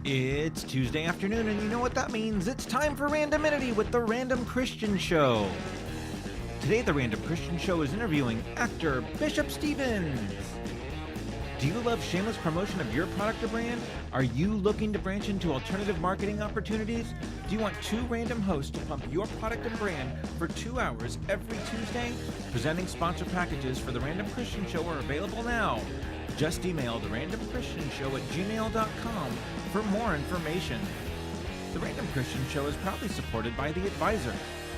It's Tuesday afternoon, and you know what that means. It's time for Randominity with the Random Christian Show. Today, the Random Christian Show is interviewing actor Bishop Stevens. Do you love shameless promotion of your product or brand? Are you looking to branch into alternative marketing opportunities? Do you want two random hosts to pump your product and brand for 2 hours every Tuesday? Presenting sponsor packages for the Random Christian Show are available now. Just email therandomchristianshow@gmail.com for more information. The Random Christian Show is proudly supported by The Advisor.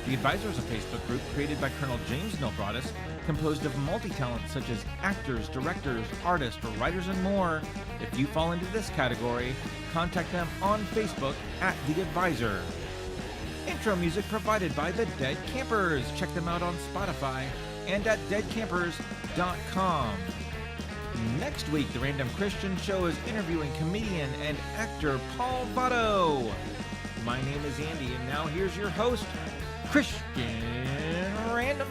The Advisor is a Facebook group created by Colonel James Nilbrotis, composed of multi-talents such as actors, directors, artists, writers, and more. If you fall into this category, contact them on Facebook at The Advisor. Intro music provided by the Dead Campers. Check them out on Spotify and at deadcampers.com. Next week, the Random Christian Show is interviewing comedian and actor Paul Votto. My name is Andy, and now here's your host, Christian Random.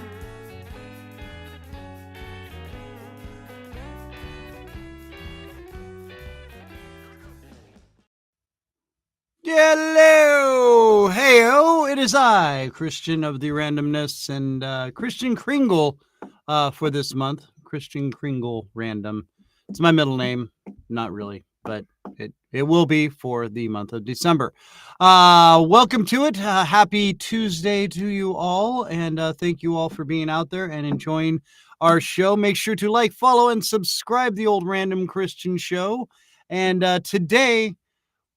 Hello, heyo, it is I, Christian of the Randomness, and Christian Kringle for this month. Christian Kringle Random. It's my middle name, not really, but it will be for the month of December. Welcome to it. Happy Tuesday to you all, and thank you all for being out there and enjoying our show. Make sure to like, follow, and subscribe the old Random Christian Show. And today,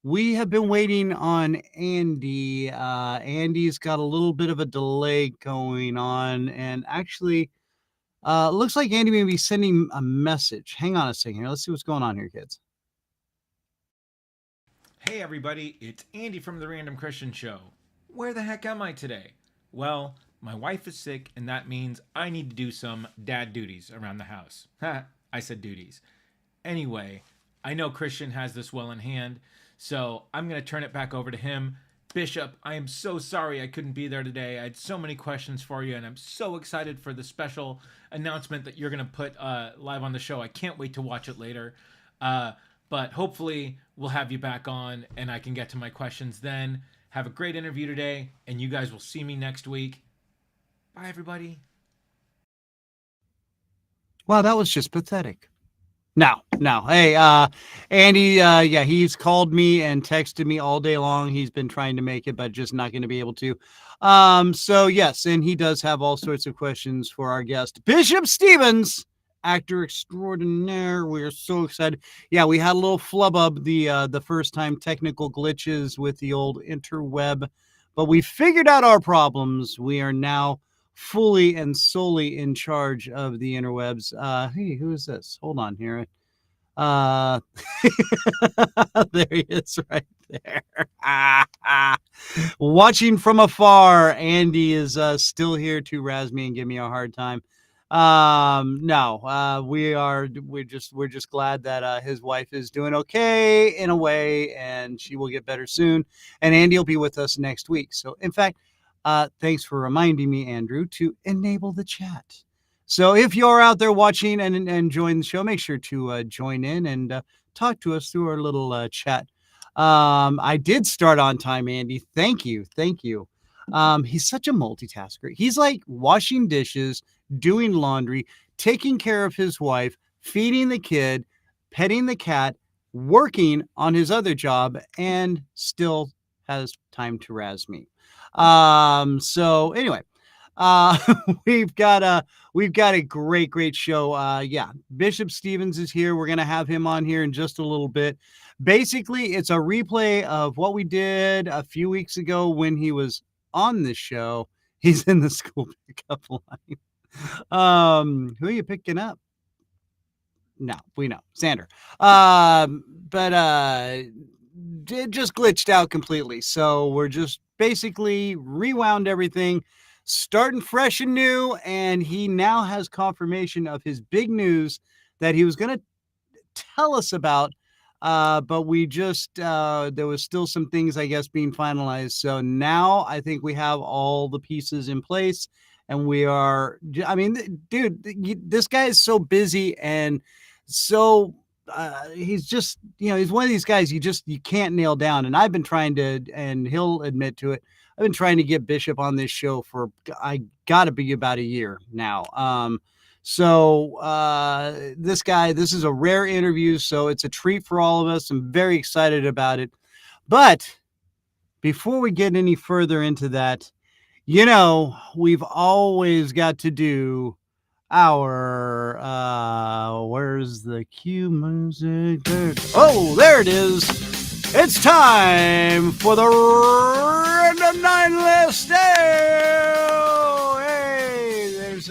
we have been waiting on Andy. Andy's got a little bit of a delay going on, and actually, looks like Andy may be sending a message. Hang on a second here. Let's see what's going on here, kids. Hey everybody, it's Andy from the Random Christian Show. Where the heck am I today? Well, my wife is sick, and that means I need to do some dad duties around the house. Ha, I said duties. Anyway, I know Christian has this well in hand, so I'm going to turn it back over to him. Bishop, I am so sorry I couldn't be there today. I had so many questions for you, and I'm so excited for the special announcement that you're going to put live on the show. I can't wait to watch it later. But hopefully we'll have you back on, and I can get to my questions then. Have a great interview today, and you guys will see me next week. Bye, everybody. Wow, that was just pathetic. No. Hey, Andy, yeah, he's called me and texted me all day long. He's been trying to make it, but just not going to be able to. So yes, and he does have all sorts of questions for our guest, Bishop Stevens, actor extraordinaire. We are so excited. Yeah, we had a little flub the first time, technical glitches with the old interweb, but we figured out our problems. We are now fully and solely in charge of the interwebs. Hey, who is this? Hold on here. There he is right there. Watching from afar, Andy is still here to razz me and give me a hard time. We're just glad that his wife is doing okay in a way, and she will get better soon. And Andy will be with us next week. So in fact, thanks for reminding me, Andrew, to enable the chat. So if you're out there watching and enjoying the show, make sure to join in and talk to us through our little chat. I did start on time, Andy. Thank you. He's such a multitasker. He's like washing dishes, doing laundry, taking care of his wife, feeding the kid, petting the cat, working on his other job, and still has time to razz me. So anyway, we've got a great show. Yeah, Bishop Stevens is here. We're going to have him on here in just a little bit. Basically, it's a replay of what we did a few weeks ago when he was on this show. He's in the school pickup line. Who are you picking up? No, we know, Sander. But it just glitched out completely. So we're just basically rewound everything, starting fresh and new. And he now has confirmation of his big news that he was going to tell us about. But we just, there was still some things, I guess, being finalized. So now I think we have all the pieces in place, and we are, I mean, dude, this guy is so busy and so he's just, he's one of these guys you can't nail down. And I've been trying to, and he'll admit to it, I've been trying to get Bishop on this show for, I gotta be about a year now. This guy, this is a rare interview, so it's a treat for all of us. I'm very excited about it. But before we get any further into that, we've always got to do our where's the cue music? There it is. It's time for the random 9 list. Hey, there's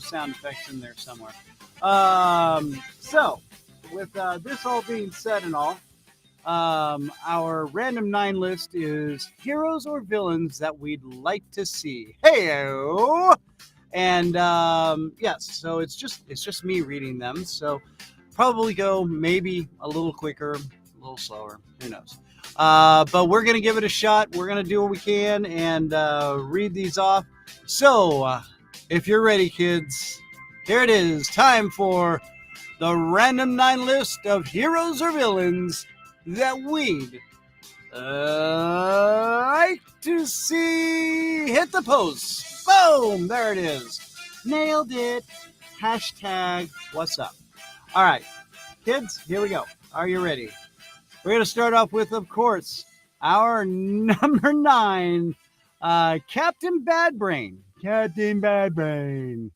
sound effects in there somewhere. So with this all being said and all, our random 9 list is heroes or villains that we'd like to see. Hey-o! And yes, so it's just me reading them. So probably go maybe a little quicker, a little slower. Who knows? But we're gonna give it a shot. We're gonna do what we can and read these off. So if you're ready, kids, here it is. Time for the random 9 list of heroes or villains that we'd like to see. Hit the post. Boom! There it is. Nailed it. Hashtag what's up. All right, kids, here we go. Are you ready? We're going to start off with, of course, our number 9, Captain Badbrain. Captain Badbrain.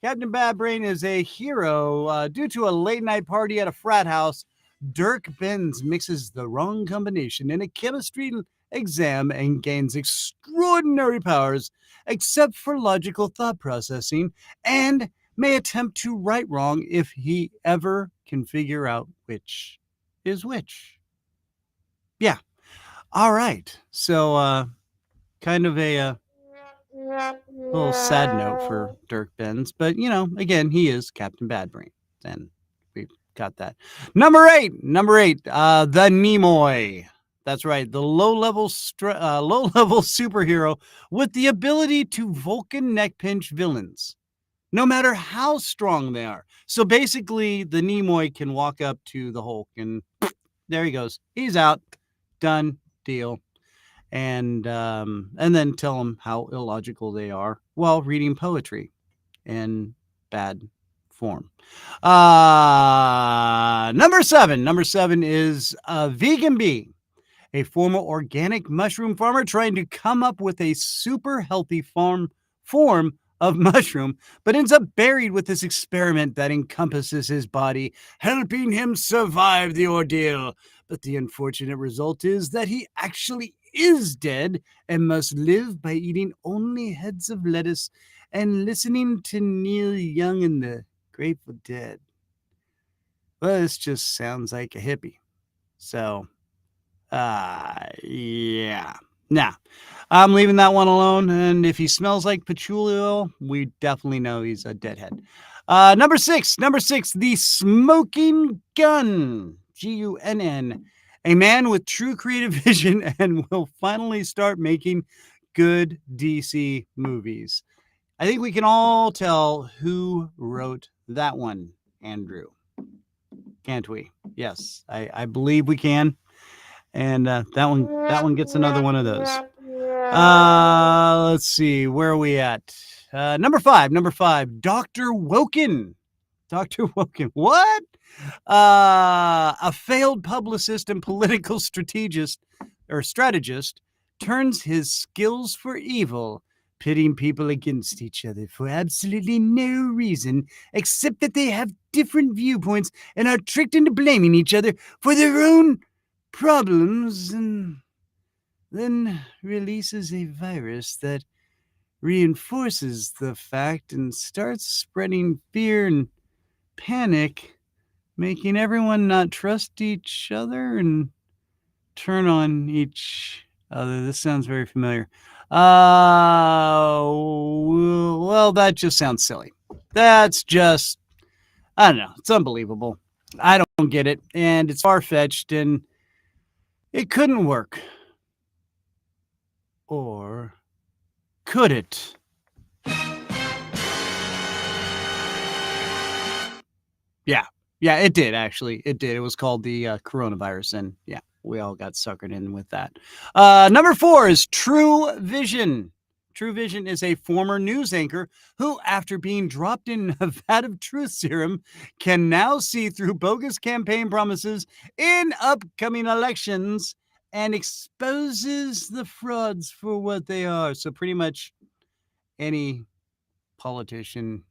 Captain Badbrain is a hero. Due to a late-night party at a frat house, Dirk Benz mixes the wrong combination in a chemistry exam and gains extraordinary powers, except for logical thought processing, and may attempt to right wrong if he ever can figure out which is which. Yeah. All right. So, kind of a little sad note for Dirk Benz, but again, he is Captain Badbrain, and we've got that. Number 8, the Nimoy. That's right, the low-level superhero with the ability to Vulcan neck pinch villains, no matter how strong they are. So basically, the Nimoy can walk up to the Hulk and there he goes. He's out. Done. Deal. And then tell them how illogical they are while reading poetry in bad form. Number 7 is Vegan Bee, a former organic mushroom farmer trying to come up with a super healthy form of mushroom, but ends up buried with this experiment that encompasses his body, helping him survive the ordeal. But the unfortunate result is that he actually is dead and must live by eating only heads of lettuce and listening to Neil Young and the Grateful Dead. Well, this just sounds like a hippie. So, yeah. Nah, I'm leaving that one alone. And if he smells like patchouli oil, we definitely know he's a deadhead. Number six, the Smoking Gun, Gunn, a man with true creative vision and will finally start making good DC movies. I think we can all tell who wrote that one, Andrew. Can't we? Yes, I believe we can. And that one gets another one of those. Let's see, where are we at? Number five, Dr. Woken. Dr. Woken. What? A failed publicist and political strategist turns his skills for evil, pitting people against each other for absolutely no reason except that they have different viewpoints and are tricked into blaming each other for their own problems, and then releases a virus that reinforces the fact and starts spreading fear and panic, making everyone not trust each other and turn on each other. This sounds very familiar. Well, that just sounds silly. That's just, I don't know. It's unbelievable. I don't get it. And it's far-fetched, and it couldn't work. Or could it? Yeah, Yeah, it did actually. It did. It was called the coronavirus, and yeah, we all got suckered in with that. Number 4 is True Vision. True Vision is a former news anchor who, after being dropped in a vat of truth serum, can now see through bogus campaign promises in upcoming elections and exposes the frauds for what they are. So pretty much any politician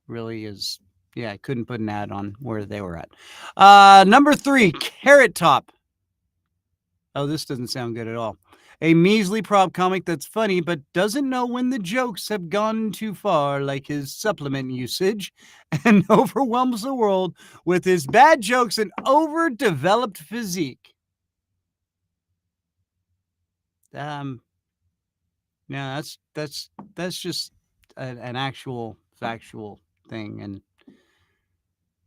really is, yeah, I couldn't put an ad on where they were at. Number 3, Carrot Top. Oh, this doesn't sound good at all. A measly prop comic that's funny but doesn't know when the jokes have gone too far, like his supplement usage, and overwhelms the world with his bad jokes and overdeveloped physique. Yeah, that's just an actual factual thing, and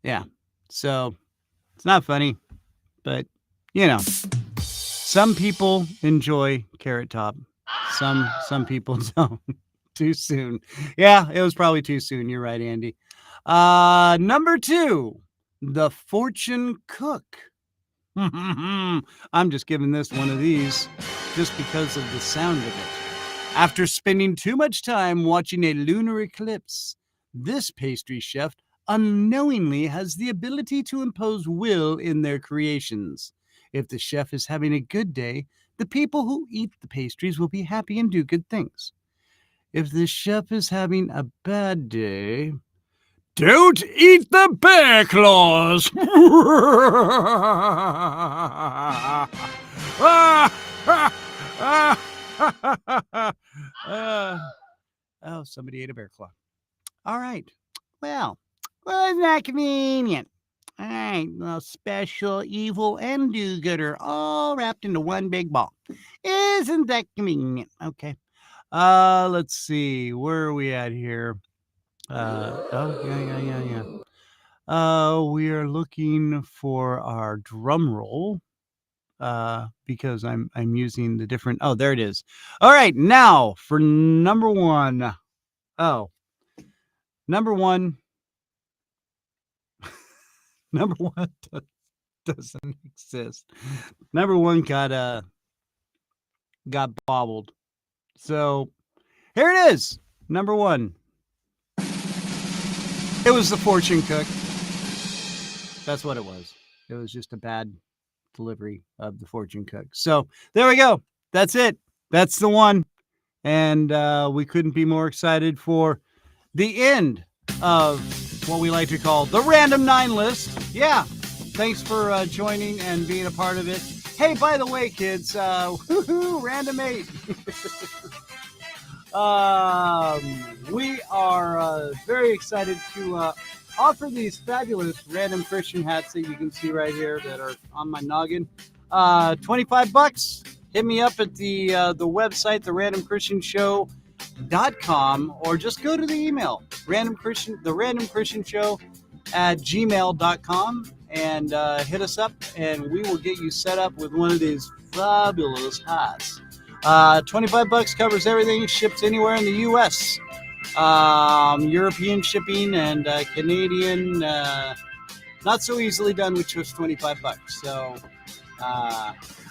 yeah, so it's not funny, but you know, some people enjoy Carrot Top, some people don't. Too soon. Yeah, it was probably too soon. You're right, Andy. Number 2, The Fortune Cook. I'm just giving this one of these just because of the sound of it. After spending too much time watching a lunar eclipse, this pastry chef unknowingly has the ability to impose will in their creations. If the chef is having a good day, the people who eat the pastries will be happy and do good things. If the chef is having a bad day, don't eat the bear claws. Oh, somebody ate a bear claw. All right. Well, isn't that convenient? All right, well, special, evil, and do-gooder all wrapped into one big ball. Isn't that convenient? Okay. Let's see. Where are we at here? Yeah. We are looking for our drum roll. Because I'm using the different. Oh, there it is. All right, now for number 1. Oh, number 1. Number 1 doesn't exist. Number 1 got bobbled. So here it is. Number 1. It was the Fortune Cook. That's what it was. It was just a bad delivery of the Fortune Cook. So there we go. That's it. That's the one. And we couldn't be more excited for the end of what we like to call the Random 9 list. Yeah. Thanks for joining and being a part of it. Hey, by the way, kids, woohoo, Random 8. We are very excited to offer these fabulous Random Christian hats that you can see right here that are on my noggin. $25. Hit me up at the website, therandomchristianshow.com, or just go to the email, therandomchristianshow@gmail.com, and hit us up, and we will get you set up with one of these fabulous hats. $25 covers everything, ships anywhere in the U.S. European shipping and Canadian, not so easily done with just $25. So,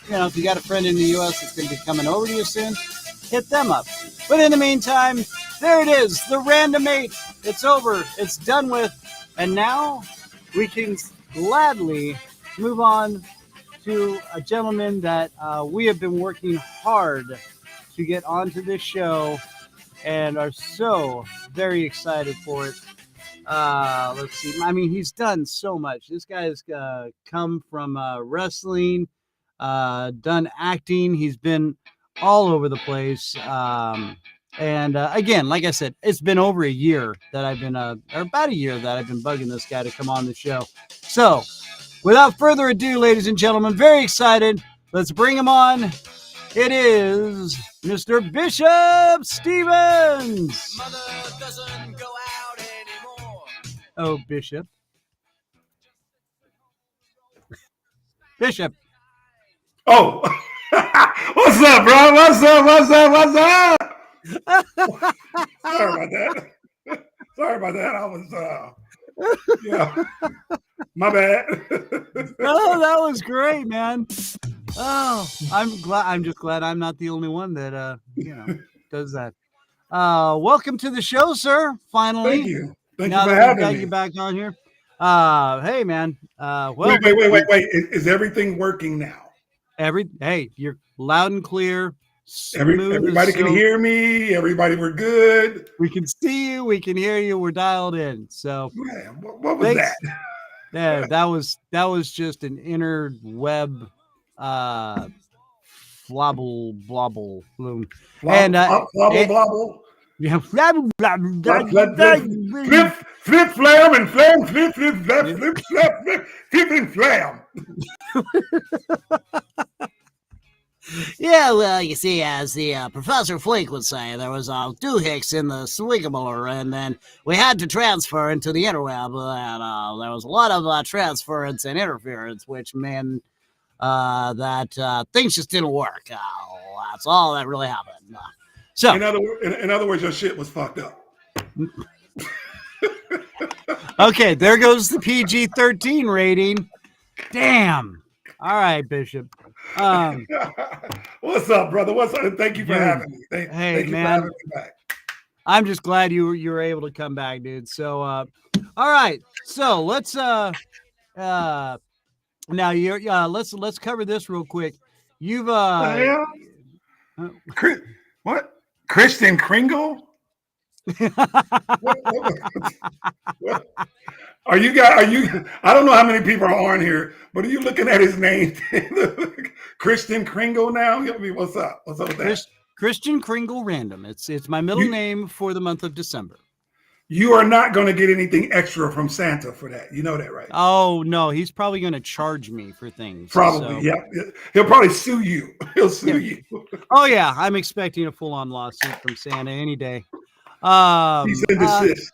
if you got a friend in the U.S. that's going to be coming over to you soon, hit them up. But in the meantime, there it is, the Random 8. It's over. It's done with. And now we can gladly move on to a gentleman that we have been working hard to get onto this show and are so very excited for it. Let's see. I mean, he's done so much. This guy has come from wrestling, done acting. He's been all over the place. And again, like I said, it's been over a year that I've been, or about a year that I've been bugging this guy to come on the show. So, without further ado, ladies and gentlemen, very excited. Let's bring him on. It is Mr. Bishop Stevens. Mother doesn't go out anymore. Oh, Bishop. Bishop. Oh, what's up, bro? What's up? Sorry about that. I was, yeah. My bad. Oh, that was great, man. Oh, I'm just glad I'm not the only one that does that. Welcome to the show, sir. Thank Finally, you. Thank you now for that we've having got me. you back on here. Hey, man. Wait. Is everything working now? You're loud and clear, smooth as Everybody can silk. hear me. Everybody, we're good. We can see you. We can hear you. We're dialed in. So Man, what was thanks. that? Yeah, that was just an interweb flobble blobble bloom. And Flobble, blobble. yeah, flabble, blabble, Flip, flip, flip, flip, flam, and flam, flip, flip, flap, yeah. flip, flap, flip, flip, and flam. Yeah, well, you see, as the Professor Flink would say, there was doohicks in the swigabler, and then we had to transfer into the interweb, and there was a lot of transference and interference, which meant that things just didn't work. That's all that really happened. So, In other words, your shit was fucked up. okay, there goes the PG-13 rating. Damn. All right, Bishop. What's up, brother? What's up? Thank you for Dude, having me. hey, Thank you man. for having me back. I'm just glad you were able to come back, dude. So, all right. So let's now you're let's cover this real quick. You've What? Christian Kringle? What? Are you guys? Are you? I don't know how many people are on here, but are you looking at his name, Christian Kringle? Now, what's up? What's up with that? Christian Kringle Random. It's my middle name for the month of December. You are not going to get anything extra from Santa for that. You know that, right? Oh no, he's probably going to charge me for things. Probably, so. yeah. He'll probably sue you. He'll sue you. Oh yeah, I'm expecting a full-on lawsuit from Santa any day. He's in desist.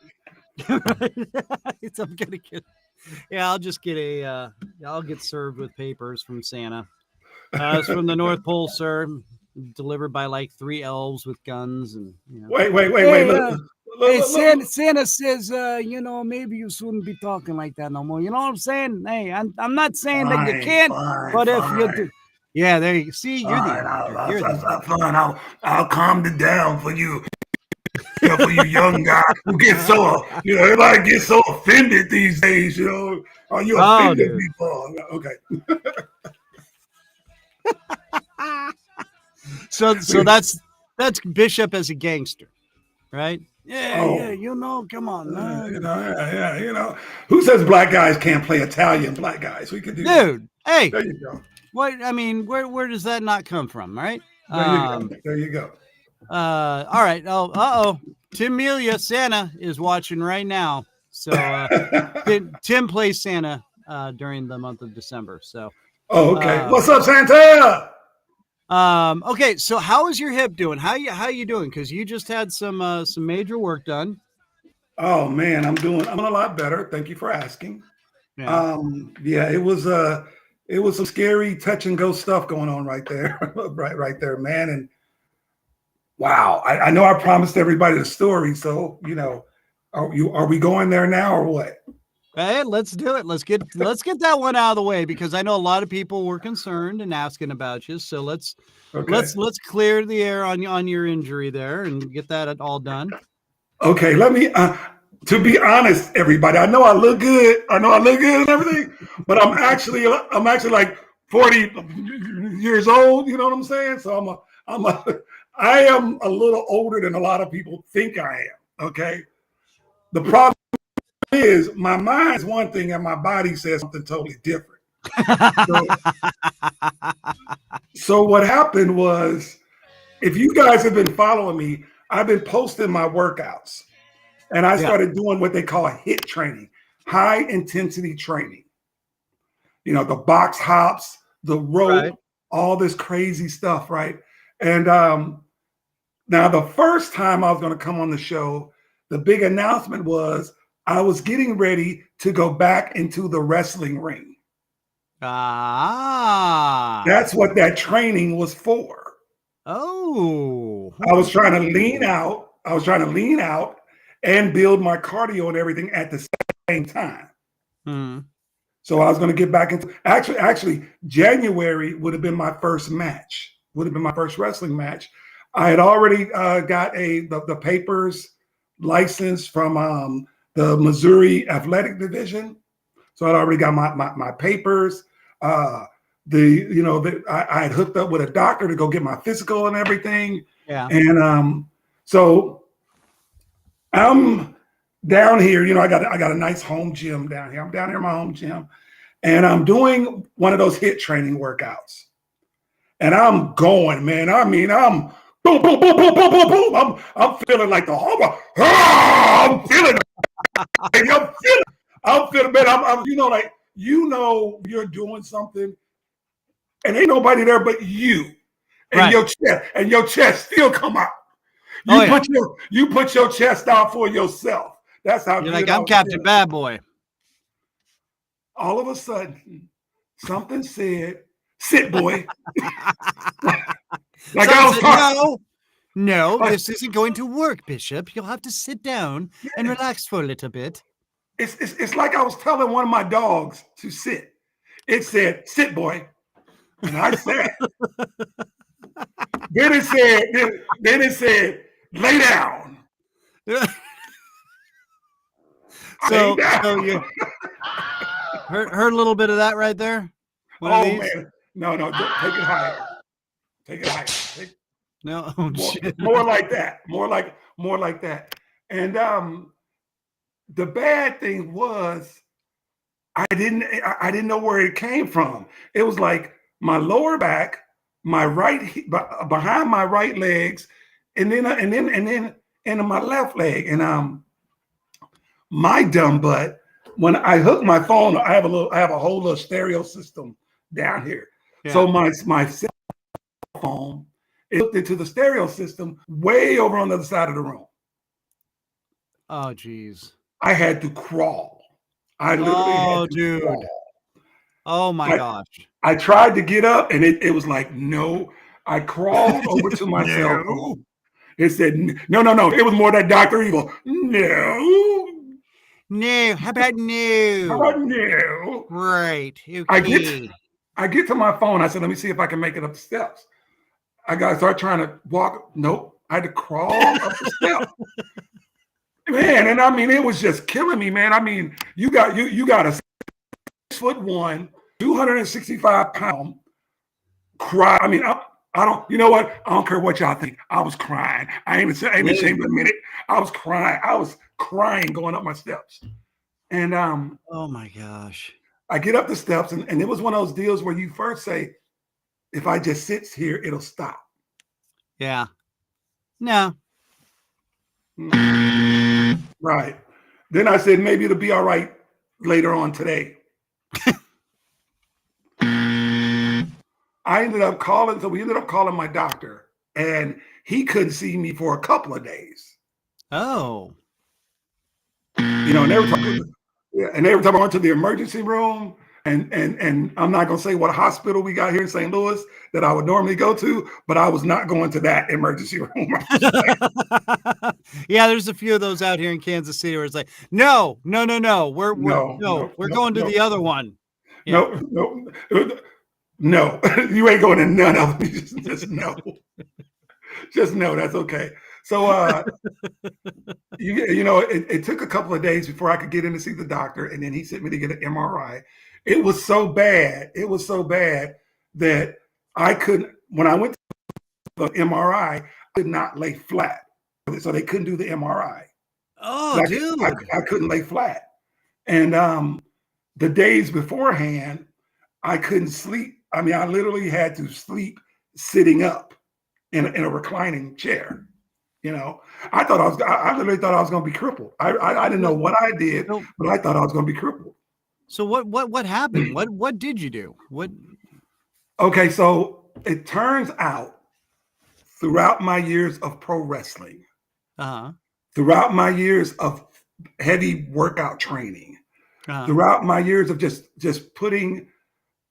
I'm gonna get. Yeah, I'll just get I'll get served with papers from Santa. It's from the North Pole, sir. Delivered by like 3 elves with guns and. Wait. Hey, Santa says, maybe you shouldn't be talking like that no more. You know what I'm saying? Hey, I'm not saying that you can't, but if you do, yeah, there you see, you're the elder. Fine. I'll calm it down for you. For you young guys who get so, everybody gets so offended these days. Are you offended people? Okay. So that's Bishop as a gangster, right? Yeah, come on, man. Who says black guys can't play Italian black guys? We can do dude. That. Hey, there you go. What I mean, where does that not come from, right? There you go. All right. Oh, Tim Melia, Santa is watching right now. So Tim plays Santa during the month of December. So. Oh, okay. What's up, Santa? Okay. So how is your hip doing? How you doing? Because you just had some major work done. Oh man, I'm a lot better. Thank you for asking. Yeah. It was some scary touch and go stuff going on right there, right there, man. And wow, I know I promised everybody the story, so are we going there now or what? Hey, let's do it. Let's get that one out of the way because I know a lot of people were concerned and asking about you. So let's clear the air on your injury there and get that all done. Okay, let me. To be honest, everybody, I know I look good. and everything, but I'm actually like 40 years old. You know what I'm saying? So I am a little older than a lot of people think I am. Okay. The problem is my mind is one thing and my body says something totally different. So what happened was, if you guys have been following me, I've been posting my workouts. And I started doing what they call HIIT training, high intensity training. The box hops, the rope, all this crazy stuff, right? And now the first time I was going to come on the show, the big announcement was I was getting ready to go back into the wrestling ring. That's what that training was for. Oh. I was trying to lean out. And build my cardio and everything at the same time. So I was going to get back into actually January would have been my first match. Would have been my first wrestling match. I had already got the papers license from the Missouri Athletic Division. So I'd already got my papers. I had hooked up with a doctor to go get my physical and everything. Yeah. And so I'm down here. I got a nice home gym down here. I'm down here in my home gym, and I'm doing one of those HIIT training workouts. And I'm going, man. I mean, I'm boom, boom, boom, boom, boom, boom, boom. I'm feeling like the whole. I'm feeling it. I'm feeling, man. I'm you're doing something, and ain't nobody there but you, and Right. your chest still come out. You put your chest out for yourself. That's how you're like, I'm Captain Bad Boy. All of a sudden, something said, "Sit, boy." Like I was talking. No, this isn't going to work, Bishop. You'll have to sit down and relax for a little bit. It's like I was telling one of my dogs to sit. It said, "Sit, boy," and I sat. Then it said, "Lay down." So you heard a little bit of that right there? Man. No, take it higher. Take it higher. More like that. More like that. And the bad thing was I didn't know where it came from. It was like my lower back, my behind my right legs, and then into my left leg. And my dumb butt, when I hook my phone, I have a whole little stereo system down here. Yeah. So my cell phone is hooked into the stereo system way over on the other side of the room. Oh, geez. I had to crawl. I literally had to crawl. Oh my gosh. I tried to get up and it was like, no. I crawled over to my cell phone. It said, no. It was more that Dr. Evil. No. How about no? How about no? Right. Okay. I get to my phone. I said, let me see if I can make it up the steps. I got to start trying to walk. Nope. I had to crawl up the steps. Man, and I mean, it was just killing me, man. I mean, you got a 6'1", 265-pound cry. I mean, I don't, you know what? I don't care what y'all think. I was crying. I ain't ashamed to admit it. I was crying. I was crying going up my steps. And oh my gosh. I get up the steps, and it was one of those deals where you first say, if I just sit here, it'll stop. Yeah. No. Right. Then I said, maybe it'll be all right later on today. We ended up calling my doctor, and he couldn't see me for a couple of days. Oh. And every time I went to the emergency room, and I'm not going to say what hospital we got here in St. Louis that I would normally go to, but I was not going to that emergency room. Yeah, there's a few of those out here in Kansas City where it's like, no. We're going to the other one. Yeah. No, you ain't going to none of them. Just no. Just no, that's okay. So, it took a couple of days before I could get in to see the doctor, and then he sent me to get an MRI. It was so bad. It was so bad that I couldn't, when I went to the MRI, I could not lay flat. So they couldn't do the MRI. Oh, dude. I couldn't lay flat. And the days beforehand, I couldn't sleep. I mean, I literally had to sleep sitting up in a reclining chair. I literally thought I was going to be crippled. I didn't know what I did, but I thought I was going to be crippled. So what happened? What did you do? Okay, so it turns out throughout my years of pro wrestling, throughout my years of heavy workout training, throughout my years of just putting.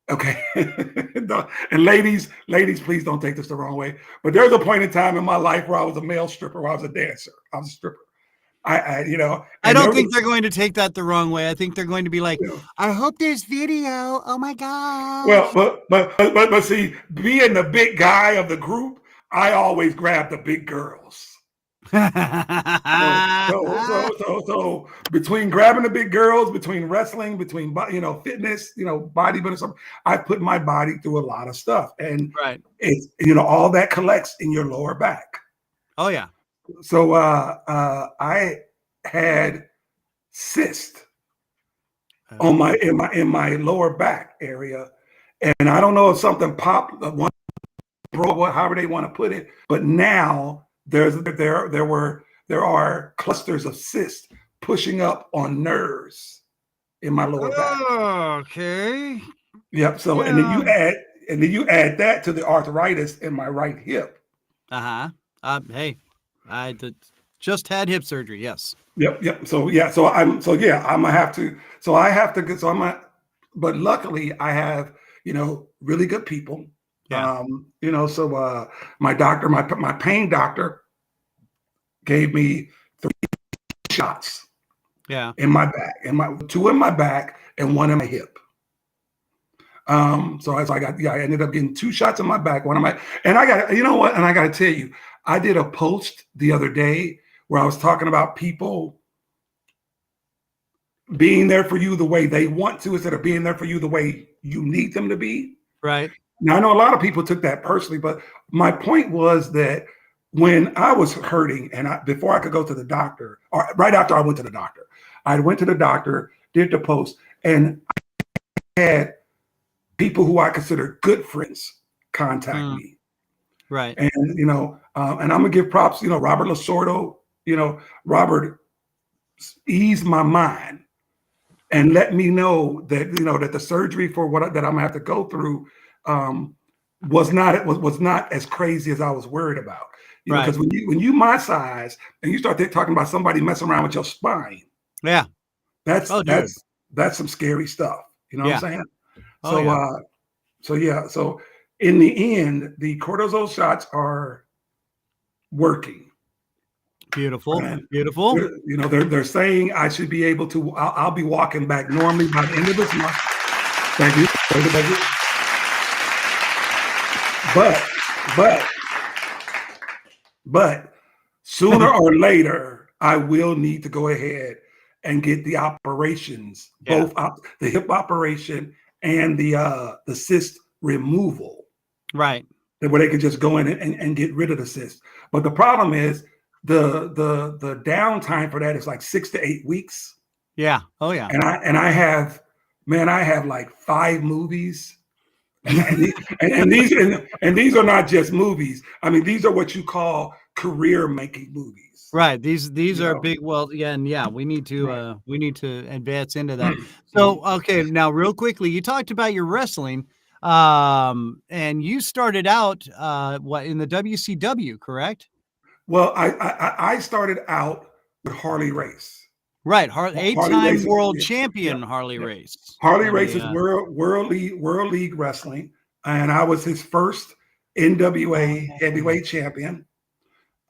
Okay. And ladies, please don't take this the wrong way. But there's a point in time in my life where I was a male stripper, where I was a dancer. I was a stripper. You know, I and don't there think was, they're going to take that the wrong way. I think they're going to be like, you know, I hope there's video. Oh my well, gosh. but see, being the big guy of the group, I always grab the big girls. So between grabbing the big girls, between wrestling, between fitness, bodybuilding, something, I put my body through a lot of stuff, and Right. it's all that collects in your lower back. Oh yeah. So I had cyst on my in my lower back area, and I don't know if something popped, one broke, however they want to put it, but now there are clusters of cysts pushing up on nerves in my lower back. Okay. Yep. So Yeah. and then you add that to the arthritis in my right hip. Hey, just had hip surgery. Yes. Yep. So I'm gonna have to. So I have to. So I'm not. But luckily, I have really good people. Yeah. So my doctor, my pain doctor, gave me 3 shots. Yeah. In my back, two in my back and one in my hip. So I ended up getting 2 shots in my back, one in my, and I got, and I got to tell you, I did a post the other day where I was talking about people being there for you the way they want to, instead of being there for you the way you need them to be. Right. Now, I know a lot of people took that personally, but my point was that when I was hurting and before I could go to the doctor, or right after I went to the doctor, I went to the doctor, did the post, and I had people who I consider good friends contact me. Right. And, and I'm going to give props, Robert Lasordo, Robert eased my mind and let me know that, that the surgery for that I'm gonna have to go through was not as crazy as I was worried about. Right. Because when you my size and you start talking about somebody messing around with your spine, yeah, that's some scary stuff. You know what I'm saying? So in the end, the cortisol shots are working. Beautiful. And Beautiful. They're saying I should be able to. I'll be walking back normally by the end of this month. Thank you. But sooner or later, I will need to go ahead and get the operations, both the hip operation and the cyst removal. Right. Where they could just go in and get rid of the cyst. But the problem is the downtime for that is like 6 to 8 weeks. Yeah. Oh yeah. And I have like 5 movies. And these are not just movies. I mean, these are what you call career-making movies. Right. These are big. Well, yeah, and we need to advance into that. So, okay, now real quickly, you talked about your wrestling, and you started out in the WCW, correct? Well, I started out with Harley Race. Right, 8-time world champion Harley Race. Harley Race is World League Wrestling, and I was his first NWA heavyweight champion.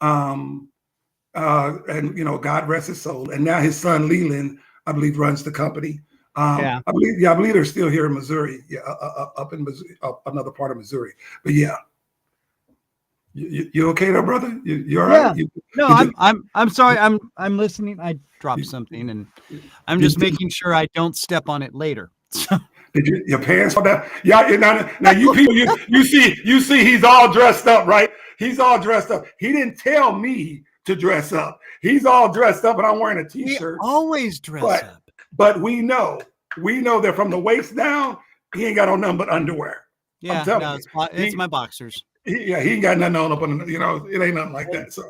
And God rest his soul. And now his son Leland, I believe, runs the company. I believe they're still here in Missouri, up in Missouri, up another part of Missouri. But yeah. You okay there, brother? You all right? No, I'm sorry. I'm listening. I dropped something, and I'm just making sure I don't step on it later. Did your pants fall down? Yeah. Now you people, you see, he's all dressed up, right? He's all dressed up. He didn't tell me to dress up. He's all dressed up, and I'm wearing a t-shirt. He always dress up. But we know that from the waist down, he ain't got on nothing but underwear. Yeah, it's my boxers. He ain't got nothing on up on, it ain't nothing like that. So,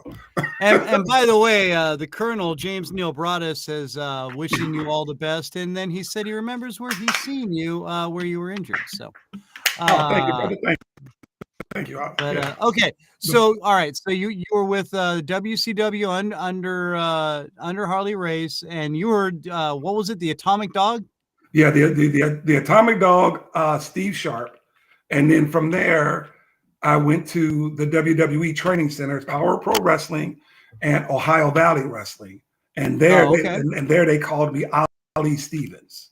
and by the way, the Colonel James Neil Broaddus says wishing you all the best, and then he said he remembers where he's seen you where you were injured. So, thank you, brother. Thank you. But okay, so all right, so you were with WCW under Harley Race, and you were what was it, the Atomic Dog? Yeah, the Atomic Dog, Steve Sharp, and then from there, I went to the WWE training centers, Power Pro Wrestling and Ohio Valley Wrestling. and there Oh, okay. and there they called me Ali Stevens.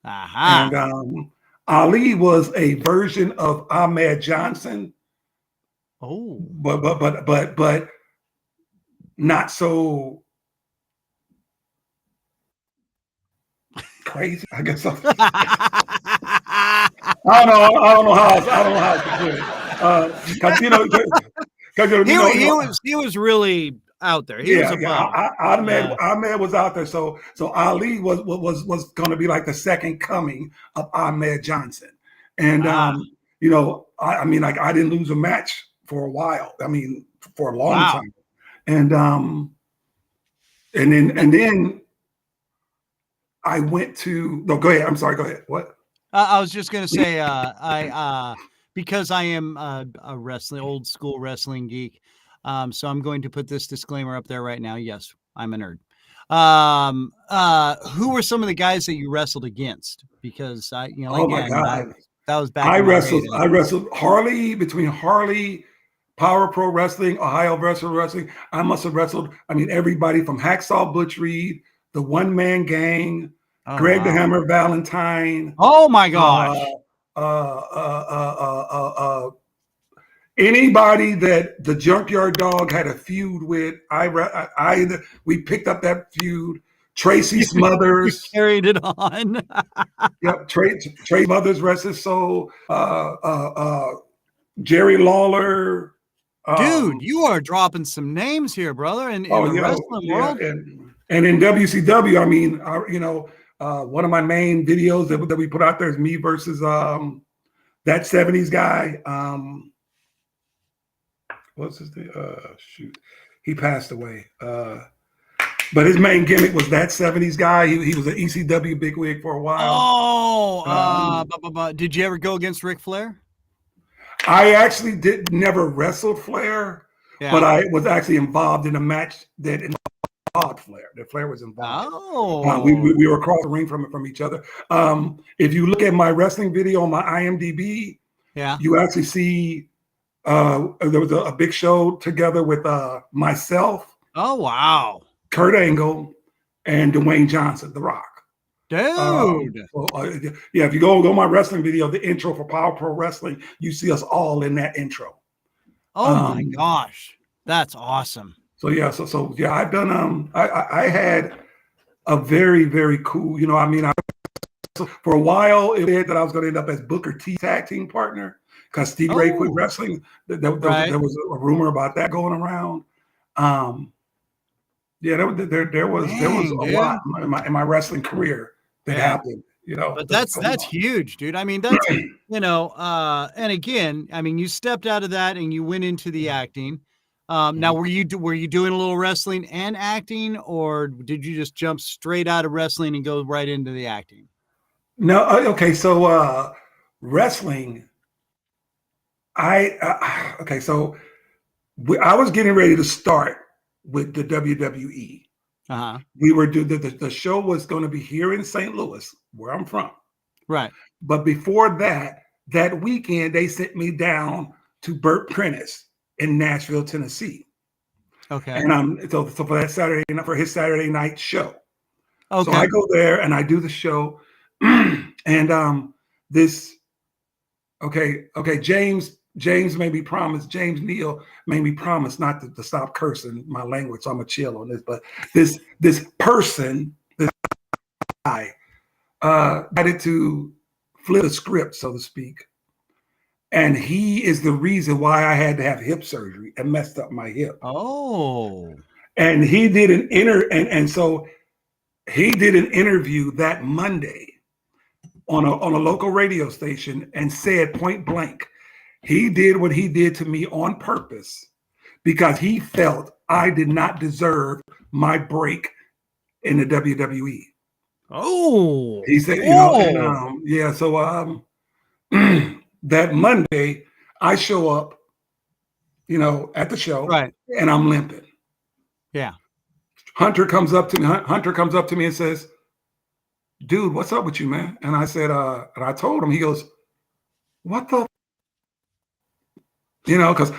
Aha. And Ali was a version of Ahmed Johnson, Oh. but not so crazy. I guess I don't know how to put it. Because he was really out there. He was above. Ahmed was out there. So Ali was going to be like the second coming of Ahmed Johnson. And I mean, like, I didn't lose a match for a while. I mean, for a long time. And then I went to no. Go ahead. I'm sorry. Go ahead. What? I was just gonna say, because I am a old school wrestling geek, so I'm going to put this disclaimer up there right now. Yes, I'm a nerd. Who were some of the guys that you wrestled against? Because my God, that was back. I wrestled Harley, between Harley, Power Pro Wrestling, Ohio Wrestling. I must have wrestled. I mean, everybody from Hacksaw Butch Reed, the One Man Gang. Greg the Hammer Valentine. Oh my gosh. Anybody that the Junkyard Dog had a feud with, we picked up that feud. Tracy Smothers. You carried it on. Yep, Trey Smothers, rest his soul. Jerry Lawler. Dude, you are dropping some names here, brother, in the wrestling world. And in WCW, I mean, one of my main videos that we put out there is me versus that 70s guy. What's his name? Shoot, he passed away. But his main gimmick was that 70s guy. He was an ECW bigwig for a while. Oh, did you ever go against Ric Flair? I actually never wrestled Flair, but I was actually involved in a match that involved Flair. That Flair was involved. Oh, we were across the ring from each other. If you look at my wrestling video on my IMDb, you actually see there was a big show together with myself. Oh wow, Kurt Angle, and Dwayne Johnson, The Rock. Dude. If you go my wrestling video, the intro for Power Pro Wrestling, you see us all in that intro. Oh my gosh, that's awesome. So I've done I had a very, very cool, I mean, for a while it said that I was going to end up as Booker T tag team partner because Stevie Ray quit wrestling. There was a rumor about that going around. There was a lot in my wrestling career that happened, But that's huge, dude. I mean, that's and again, I mean, you stepped out of that and you went into the acting. Now, were you doing a little wrestling and acting, or did you just jump straight out of wrestling and go right into the acting? No, okay. So wrestling, I was getting ready to start with the WWE. We were the show was going to be here in St. Louis, where I'm from. Right. But before that weekend, they sent me down to Burt Prentice in Nashville, Tennessee. Okay. And so for that Saturday, for his Saturday night show. Okay. So I go there and I do the show, and James made me promise. James Neal made me promise not to stop cursing my language. So I'm gonna chill on this. But this person, this guy, decided to flip the script, so to speak, and he is the reason why I had to have hip surgery and messed up my hip. Oh, and he did so he did an interview that Monday on a local radio station and said point blank, he did what he did to me on purpose because he felt I did not deserve my break in the WWE. Oh, he said, that Monday I show up, at the show, right, and I'm limping. Yeah. Hunter comes up to me and says, "Dude, what's up with you, man?" And I said, and I told him. He goes, "What the?" Because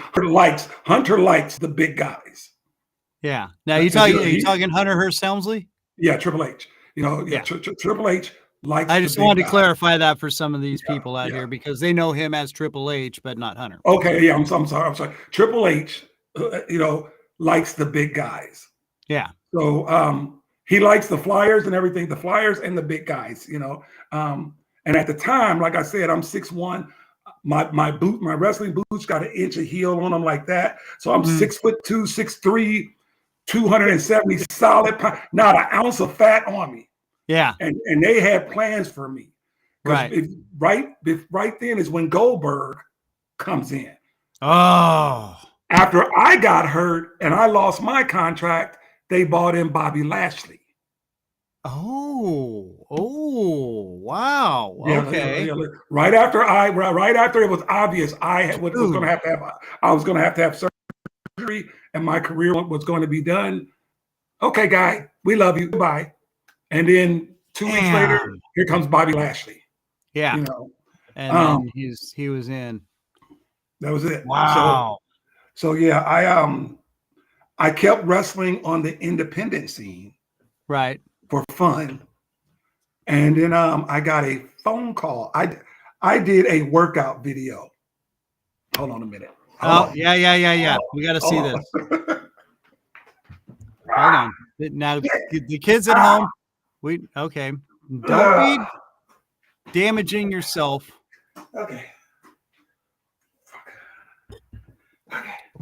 Hunter likes the big guys. Yeah. Now Because, are you talking Hunter Hearst Helmsley? yeah, Triple H. Yeah. Triple H likes I the just big wanted to guy. clarify that for some of these Yeah, people out yeah. here because they know him as Triple H, but not Hunter. Okay, yeah, I'm sorry. Triple H, likes the big guys. Yeah. So he likes the flyers and everything, the flyers and the big guys, and at the time, like I said, I'm 6'1". My wrestling boots got an inch of heel on them like that. So I'm 6'2", 6'3", 270 solid pounds, not an ounce of fat on me. Yeah. And they had plans for me. Right. Right then is when Goldberg comes in. Oh. After I got hurt and I lost my contract, they bought in Bobby Lashley. Oh, wow. Yeah, Okay. Right after it was obvious I was going to have to have surgery and my career was going to be done. Okay, guy, we love you. Goodbye. And then 2 weeks later, here comes Bobby Lashley. Yeah. And then he was in. That was it. Wow. So yeah, I kept wrestling on the independent scene. Right. For fun. And then I got a phone call. I did a workout video. Hold on a minute. Yeah. We got to see this. Hold on. Now the kids at home, don't be damaging yourself. Okay.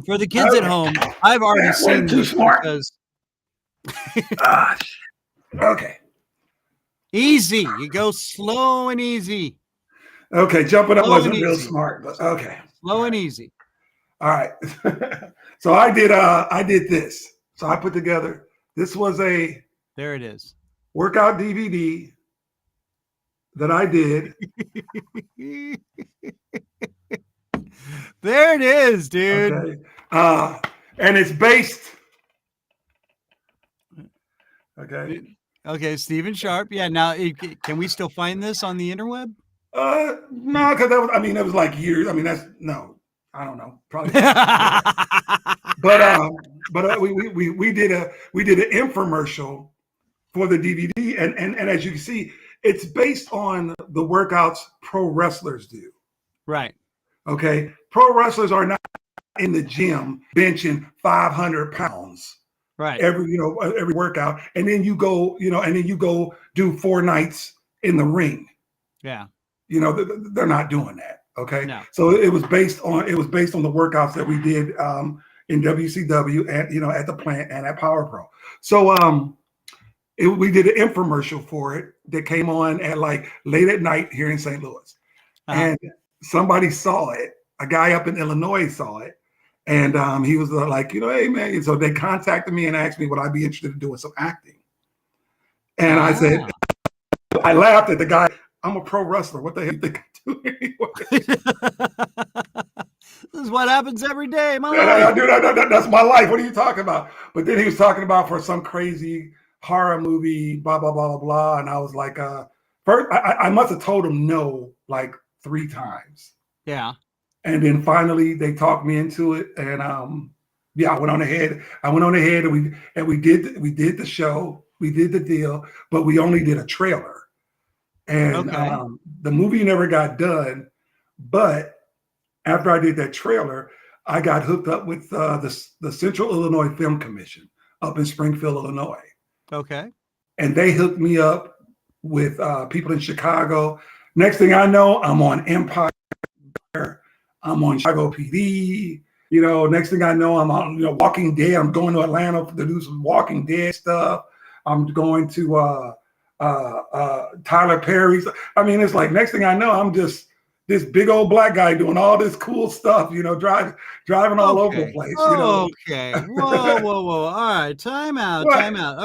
For the kids at home, I've already seen this because okay. Easy. You go slow and easy. Okay, jumping up wasn't real smart, but okay. Slow and easy. All right. So I did this. So I put together, this was a there it is. Workout DVD that I did. There it is, dude. Okay. And it's based. Okay, Stephen Sharp. Yeah. Now, can we still find this on the interweb? No, because it was like years. I don't know. Probably. but we did an infomercial for the DVD, and as you can see, it's based on the workouts pro wrestlers do. Right. Okay. Pro wrestlers are not in the gym benching 500 pounds. Right. Every workout. And then you go do 4 nights in the ring. Yeah. They're not doing that. Okay. No. So it was based on the workouts that we did in WCW and at the plant and at Power Pro. So we did an infomercial for it that came on at like late at night here in St. Louis. And somebody saw it. A guy up in Illinois saw it. And he was like, hey, man. And so they contacted me and asked me would I be interested in doing some acting. And I said, I laughed at the guy. I'm a pro wrestler. What the hell do you think I do anyway? This is what happens every day. That's my life. What are you talking about? But then he was talking about for some crazy horror movie, blah, blah, blah, blah, blah. And I was like, first, I must have told him no like 3 times. Yeah. And then finally they talked me into it. And I went on ahead. And we did the show. We did the deal, but we only did a trailer. And the movie never got done. But after I did that trailer, I got hooked up with the Central Illinois Film Commission up in Springfield, Illinois. Okay. And they hooked me up with people in Chicago. Next thing I know, I'm on Empire. I'm on Chicago PD. Next thing I know, I'm on Walking Dead. I'm going to Atlanta to do some Walking Dead stuff. I'm going to Tyler Perry's. It's like next thing I know, I'm just this big old black guy doing all this cool stuff, driving all over the place. Okay. Whoa. All right. Time out.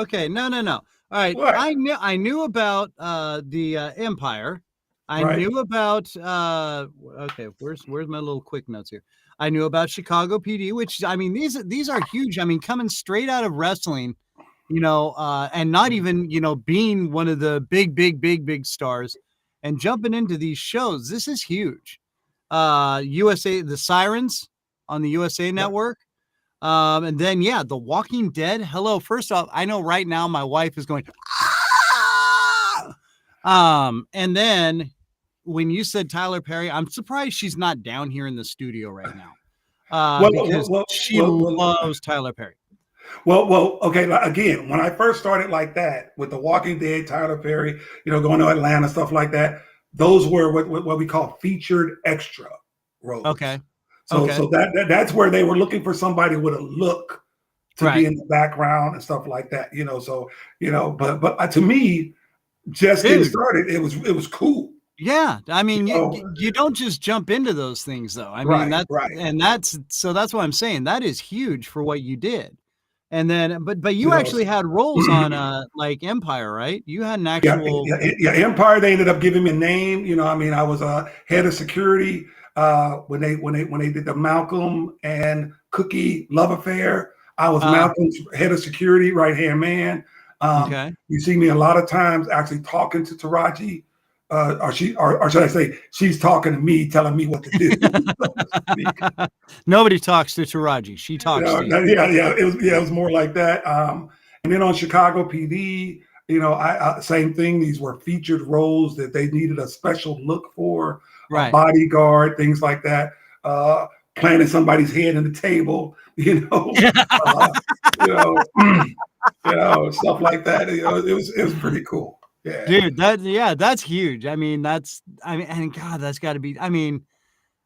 Okay. No. All right. What? I knew about the Empire. I knew about okay, where's my little quick notes here? I knew about Chicago PD, which these are huge. Coming straight out of wrestling, and not even, being one of the big stars and jumping into these shows. This is huge. USA, the Sirens on the USA Network. And then, yeah, The Walking Dead. Hello. First off, I know right now my wife is going, and then when you said Tyler Perry, I'm surprised she's not down here in the studio right now. Because she loves Tyler Perry. Well, okay. Again, when I first started like that with The Walking Dead, Tyler Perry, going to Atlanta, stuff like that, those were what we call featured extra roles. Okay. So that's where they were looking for somebody with a look to be in the background and stuff like that. But to me, just getting started, it was cool. Yeah, I mean, you don't just jump into those things, though. I mean, that's what I'm saying. That is huge for what you did. And then, but you actually had roles on like Empire, right? You had an actual Empire. They ended up giving me a name. I was head of security when they did the Malcolm and Cookie love affair. I was Malcolm's head of security, right hand man. You see me a lot of times actually talking to Taraji. Or should I say, she's talking to me, telling me what to do. Nobody talks to Taraji. She talks to you. It was more like that. And then on Chicago PD, I same thing. These were featured roles that they needed a special look for, a bodyguard, things like that. Planting somebody's head in the table, stuff like that. It was pretty cool. Yeah. Dude, that's huge. And God, that's got to be.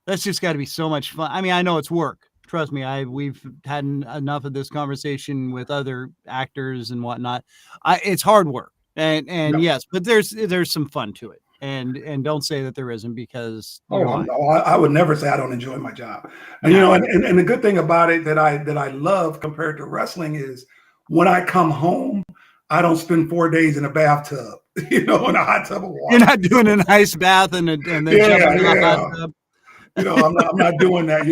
That's just got to be so much fun. I know it's work. Trust me. We've had enough of this conversation with other actors and whatnot. It's hard work, and yes, but there's some fun to it. And don't say that there isn't, because I would never say I don't enjoy my job. And and the good thing about it that I love compared to wrestling is when I come home, I don't spend 4 days in a bathtub, in a hot tub of water. You're not doing an ice bath and then jumping in the hot tub. I'm not doing that.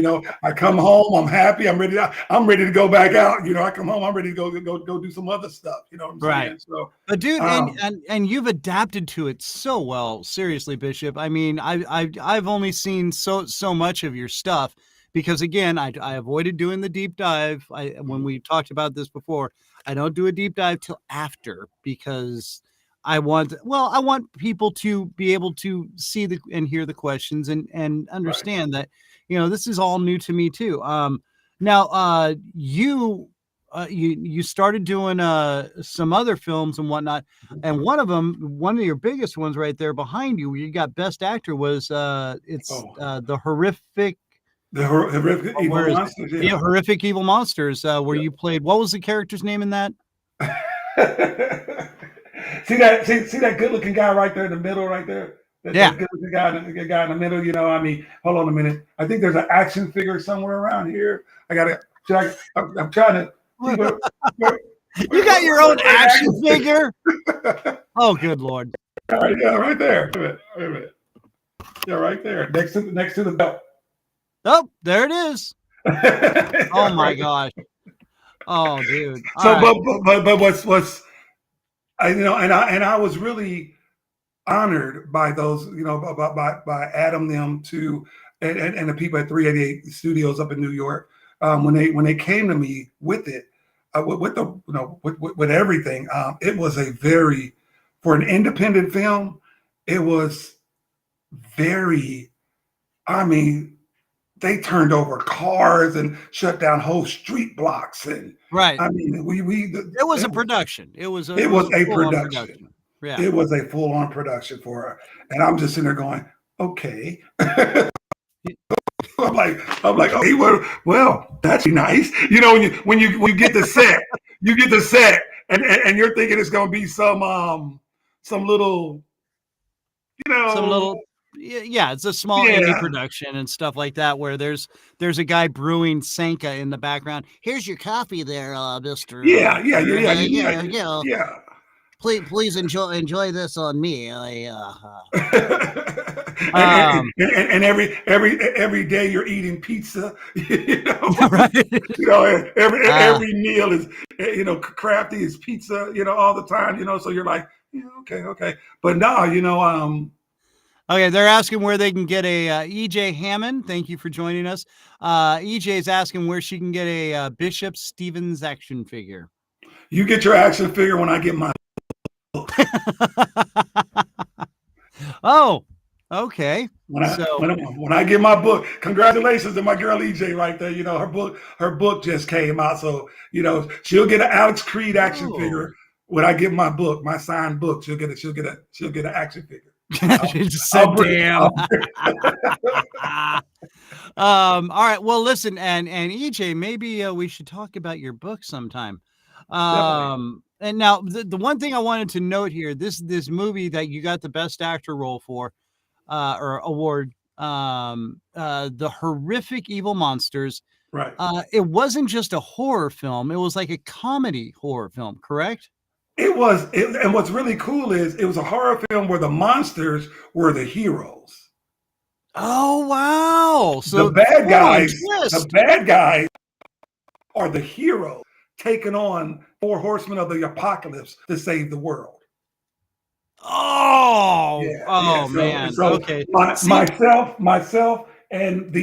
I come home, I'm happy, I'm ready to go back out. I come home, I'm ready to go do some other stuff. You know what I'm saying? So, but dude, and you've adapted to it so well. Seriously, Bishop. I've only seen so much of your stuff because, again, I avoided doing the deep dive. When we talked about this before, I don't do a deep dive till after, because I want people to be able to see and hear the questions and understand that, this is all new to me too. Now, you started doing some other films and whatnot, and one of your biggest ones right there behind you, where you got Best Actor, was the horrific. The horrific evil monsters. Yeah, horrific evil monsters. Where you played, what was the character's name in that? See that good-looking guy right there in the middle, right there. That good-looking guy in the middle. Hold on a minute. I think there's an action figure somewhere around here. I'm trying to. You got your own action figure? Oh, good Lord! All right, yeah, right there. Wait a minute. Yeah, right there, next to the belt. Oh, there it is. Oh my gosh. Oh, dude. But what's I was really honored by those, by Adam, them too, and the people at 388 Studios up in New York, when they came to me with it, with everything. It was for an independent film, it was very. They turned over cars and shut down whole street blocks, and it was a production. It was a production. Yeah, it was a full-on production for her, and I'm just sitting there going, okay. I'm like, okay, well, that's nice. When you get the set, and you're thinking it's gonna be some little, it's a small indie production and stuff like that, where there's a guy brewing Sanka in the background. Here's your coffee there, Mister. Yeah. Please enjoy this on me. And every day you're eating pizza. Right. Every meal is crafty is pizza. All the time. So you're like, okay. But no, Okay, they're asking where they can get a EJ Hammond. Thank you for joining us. EJ is asking where she can get a Bishop Stevens action figure. You get your action figure when I get my book. Oh, okay. When I get my book, congratulations to my girl EJ right there. You know, her book just came out, so you know she'll get an Alex Creed action figure when I get my book, my signed book. She'll get an action figure. She just said, "Damn." All right. Well, listen, and EJ, maybe we should talk about your book sometime. And now the one thing I wanted to note here, this movie that you got the best actor role for, or award, the Horrific Evil Monsters. Right. It wasn't just a horror film; it was like a comedy horror film, correct? It was, and what's really cool is it was a horror film where the monsters were the heroes. Oh wow! So the bad guys are the heroes taking on 4 horsemen of the apocalypse to save the world. Oh, yeah. Man. So okay. Myself, and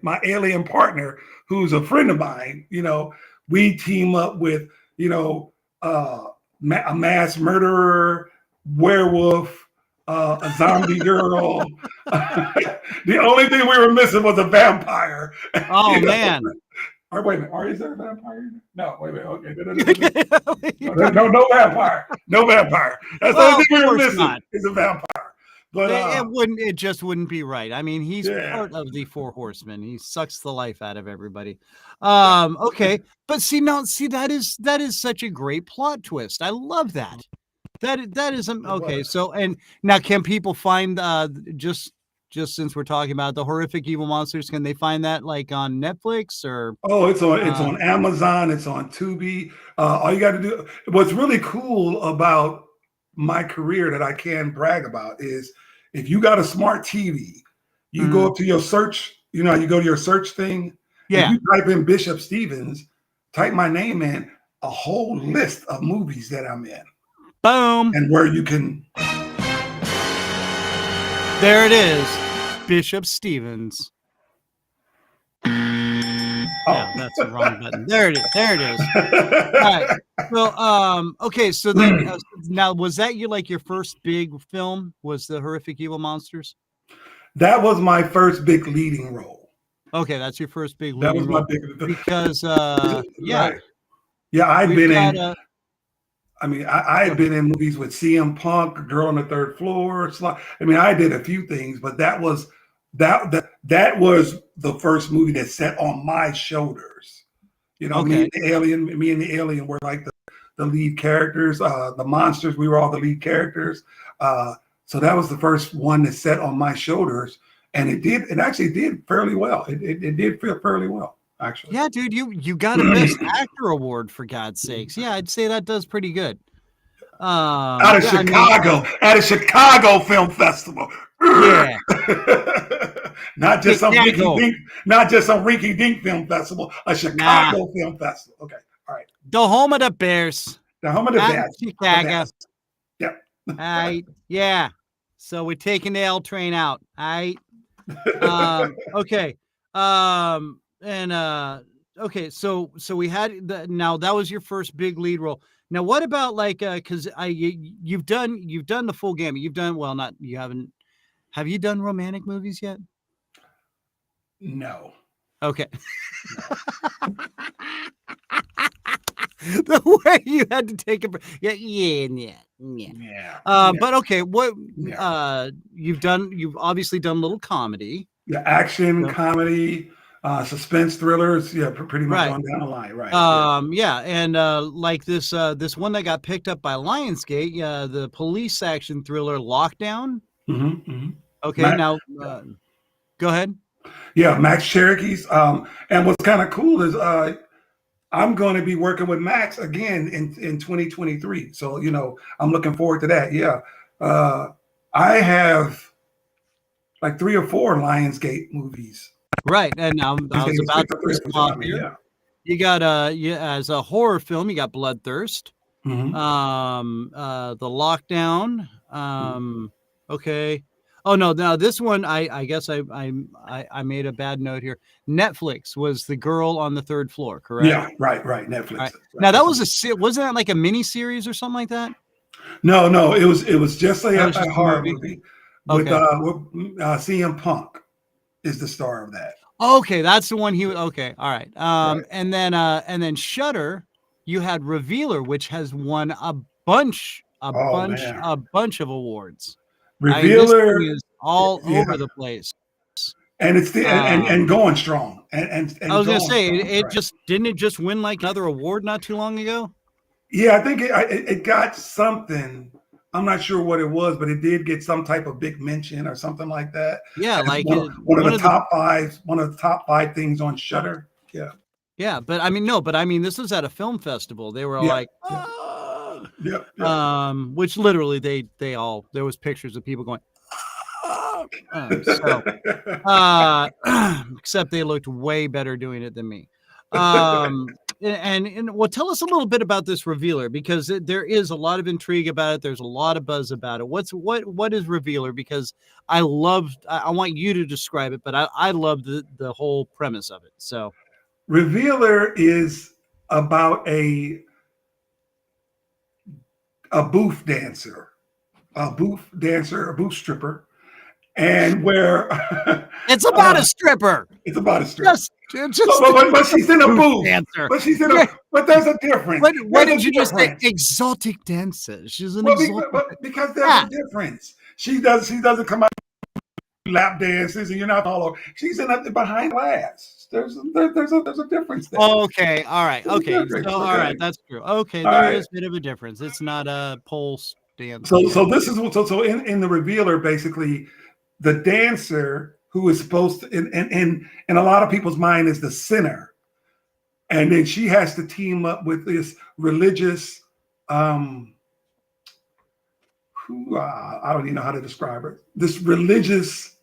my alien partner, who's a friend of mine. You know, we team up with a mass murderer, werewolf, a zombie girl. The only thing we were missing was a vampire. Oh man! Or wait a minute, is there a vampire? No, wait a minute. Okay, no vampire, no vampire. That's the only thing we were missing is a vampire. But it just wouldn't be right. I mean, he's part of the 4 horsemen. He sucks the life out of everybody. Okay, but that is such a great plot twist. I love that. That is okay. So, and now can people find just since we're talking about the Horrific Evil Monsters, can they find that like on Netflix or? Oh, it's on Amazon. It's on Tubi. All you got to do. What's really cool about my career that I can brag about is if you got a smart TV, you go up to your search. You know, you go to your search thing. Yeah. You type in Bishop Stevens, type my name in, a whole list of movies that I'm in. Boom. And where you can. There it is, Bishop Stevens. Yeah, that's the wrong button. There it is. All right. So, okay. So then, now was that your first big film? Was the Horrific Evil Monsters? That was my first big leading role. Okay, that's your first big leading role. That was my big because right. Yeah, I've been in. I had been in movies with CM Punk, Girl on the Third Floor. I mean, I did a few things, but that was the first movie that sat on my shoulders. You know, okay. me and the alien were like the lead characters. The monsters, we were all the lead characters. So that was the first one that sat on my shoulders, and it actually did fairly well. It did feel fairly well. Actually. Yeah, dude, you got a Best Actor award for God's sakes. Yeah, I'd say that does pretty good. At a Chicago Film Festival. Yeah. Not just some rinky dink film festival, a Chicago Film Festival. Okay, all right. The home of the Bears. The home of the Bears. Chicago. Yep. All right. Yeah. So we're taking the L train out. All right. Okay. Okay, so we had now that was your first big lead role. Now, what about because you've done the full gamut. You've done have you done romantic movies yet? No. Okay. The way you had to take a yeah. But okay, what you've obviously done a little comedy. Yeah, action, comedy. Suspense thrillers, pretty much on down the line, right? Yeah, and like this one that got picked up by Lionsgate, the police action thriller Lockdown. Okay, now go ahead. Yeah, Max Cherokee's. And what's kind of cool is I'm going to be working with Max again in 2023. So I'm looking forward to that. Yeah, I have like 3 or 4 Lionsgate movies. Right, and I was about to come up here. Yeah. You got as a horror film, you got Bloodthirst, the Lockdown. Okay. Oh no, now this one I guess I made a bad note here. Netflix was The Girl on the Third Floor, correct? Yeah, right. Netflix. All right. Right. Now that was wasn't that like a mini series or something like that? No, it was just That was a just a horror movie? movie with Okay. CM Punk is the star of that. Okay, that's the one he was. Okay, all right. Right. And then Shudder, you had Revealer, which has won a bunch of awards. I mean, this Revealer, thing is all yeah, over the place. and it's and going strong and I was gonna going say strong, it right. just didn't it just win like another award not too long ago? Yeah, I think it got something. I'm not sure what it was, but it did get some type of big mention or something like that. Yeah, It's like one of the top five things on Shudder. Yeah. Yeah, but I mean, this was at a film festival. They were Yeah, like, yeah. "Ah!" Yeah. Which literally they all there was pictures of people going, "Ah!" Except they looked way better doing it than me. And well, tell us a little bit about this Revealer, because there is a lot of intrigue about it. There's a lot of buzz about it. What is Revealer? Because I want you to describe it, but I love the whole premise of it. So Revealer is about a booth dancer, a booth stripper, and where it's about a stripper. It's about a stripper. Just but she's in a booth. Dancer. But there's a difference. Why did you just say exotic dancer? She's an exotic. Because there's a difference. She doesn't come out lap dances and you're not all over. She's in behind glass. There's a difference there. Okay, all right, okay. So, all right, that's true. Okay, there is a bit of a difference. It's not a pole dance. So this is so in the Revealer, basically, the dancer who is supposed to in a lot of people's mind is the sinner, and then she has to team up with this religious I don't even know how to describe her. This religious,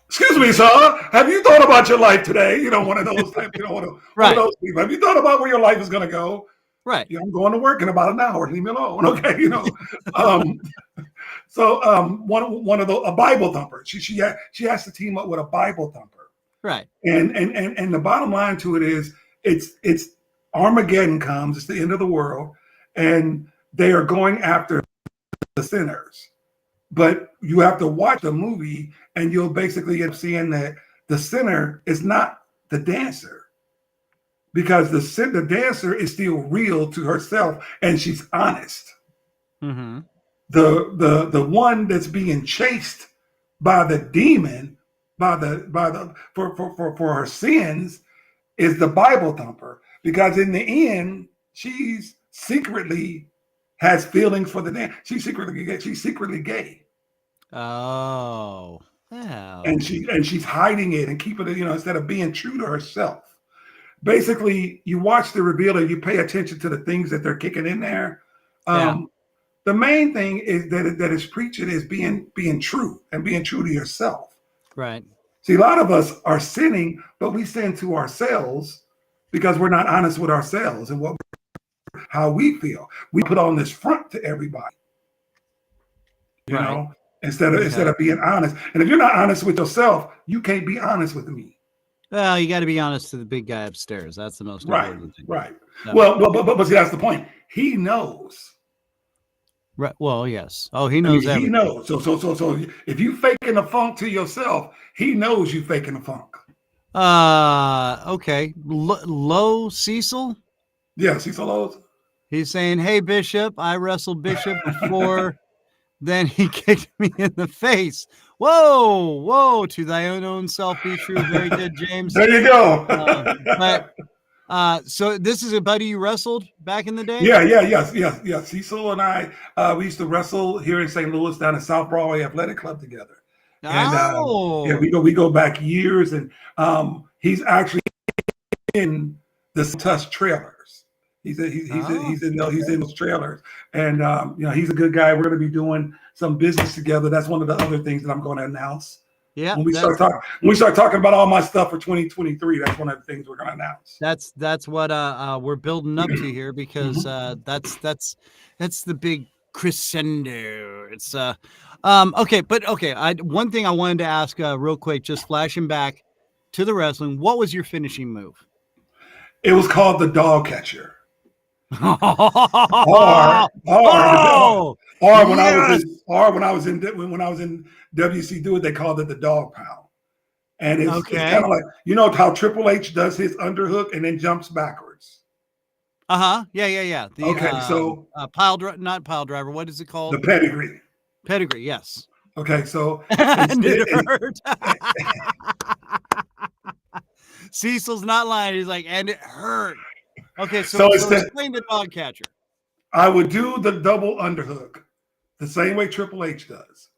excuse me, sir, have you thought about your life today? You know, one of those type, one of those people. Have you thought about where your life is going to go? Right. I'm going to work in about an hour. Leave me alone. Okay. So one of a Bible thumper. She has to team up with a Bible thumper. Right. And the bottom line to it is it's Armageddon comes. It's the end of the world, and they are going after the sinners. But you have to watch the movie, and you'll basically end up seeing that the sinner is not the dancer. Because the dancer is still real to herself, and she's honest. Mm-hmm. The one that's being chased by the demon, for her sins, is the Bible thumper. Because in the end, she's secretly has feelings for the dance. She's secretly gay. Oh, wow. And she's hiding it and keeping it, instead of being true to herself. Basically, you watch the Revealer, you pay attention to the things that they're kicking in there. The main thing is that is preaching is being true and being true to yourself. Right. See, a lot of us are sinning, but we sin to ourselves because we're not honest with ourselves and how we feel. We put on this front to everybody, you know, instead of being honest. And if you're not honest with yourself, you can't be honest with me. Well, you got to be honest to the big guy upstairs. That's the most important thing. Right. No. But see, that's the point. He knows. Right. Well, yes. Oh, he knows everything. He knows. So if you faking the funk to yourself, he knows you faking the funk. Okay. Low Cecil? Yeah, Cecil Lowe's. He's saying, "Hey, Bishop, I wrestled Bishop before." Then he kicked me in the face. Whoa, to thy own self be true. Very good, James. There you go. So this is a buddy you wrestled back in the day? Yes. Cecil and I, we used to wrestle here in St. Louis down at South Broadway Athletic Club together. And we go back years, and he's actually in the Tusk trailers. He's in those trailers, and he's a good guy. We're going to be doing some business together. That's one of the other things that I'm going to announce. Yeah, when we start talking about all my stuff for 2023, that's one of the things we're going to announce. That's what we're building up to here, because that's the big crescendo. It's okay. One thing I wanted to ask real quick, just flashing back to the wrestling. What was your finishing move? It was called the dog catcher. Or when I was in WCW, they called it the dog pound. And it's kind of like, you know how Triple H does his underhook and then jumps backwards. Yeah. So not pile driver. What is it called? The pedigree. Pedigree, yes. Okay, so and it hurt. Cecil's not lying. He's like, and it hurt. Okay, so explain the dog catcher. I would do the double underhook the same way Triple H does.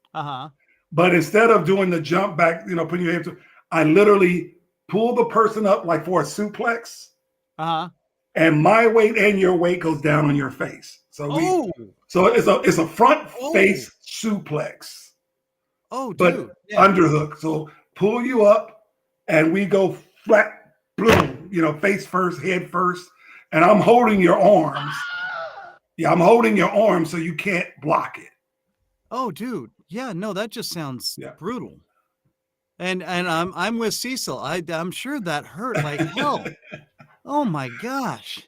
But instead of doing the jump back, putting your hands, I literally pull the person up like for a suplex. And my weight and your weight goes down on your face. So it's a front face suplex. But underhook. So pull you up and we go flat, boom, face first, head first. And I'm holding your arms. Yeah, I'm holding your arms so you can't block it. Oh, dude. Yeah, no, that just sounds brutal. And I'm with Cecil. I'm sure that hurt like hell. Oh my gosh.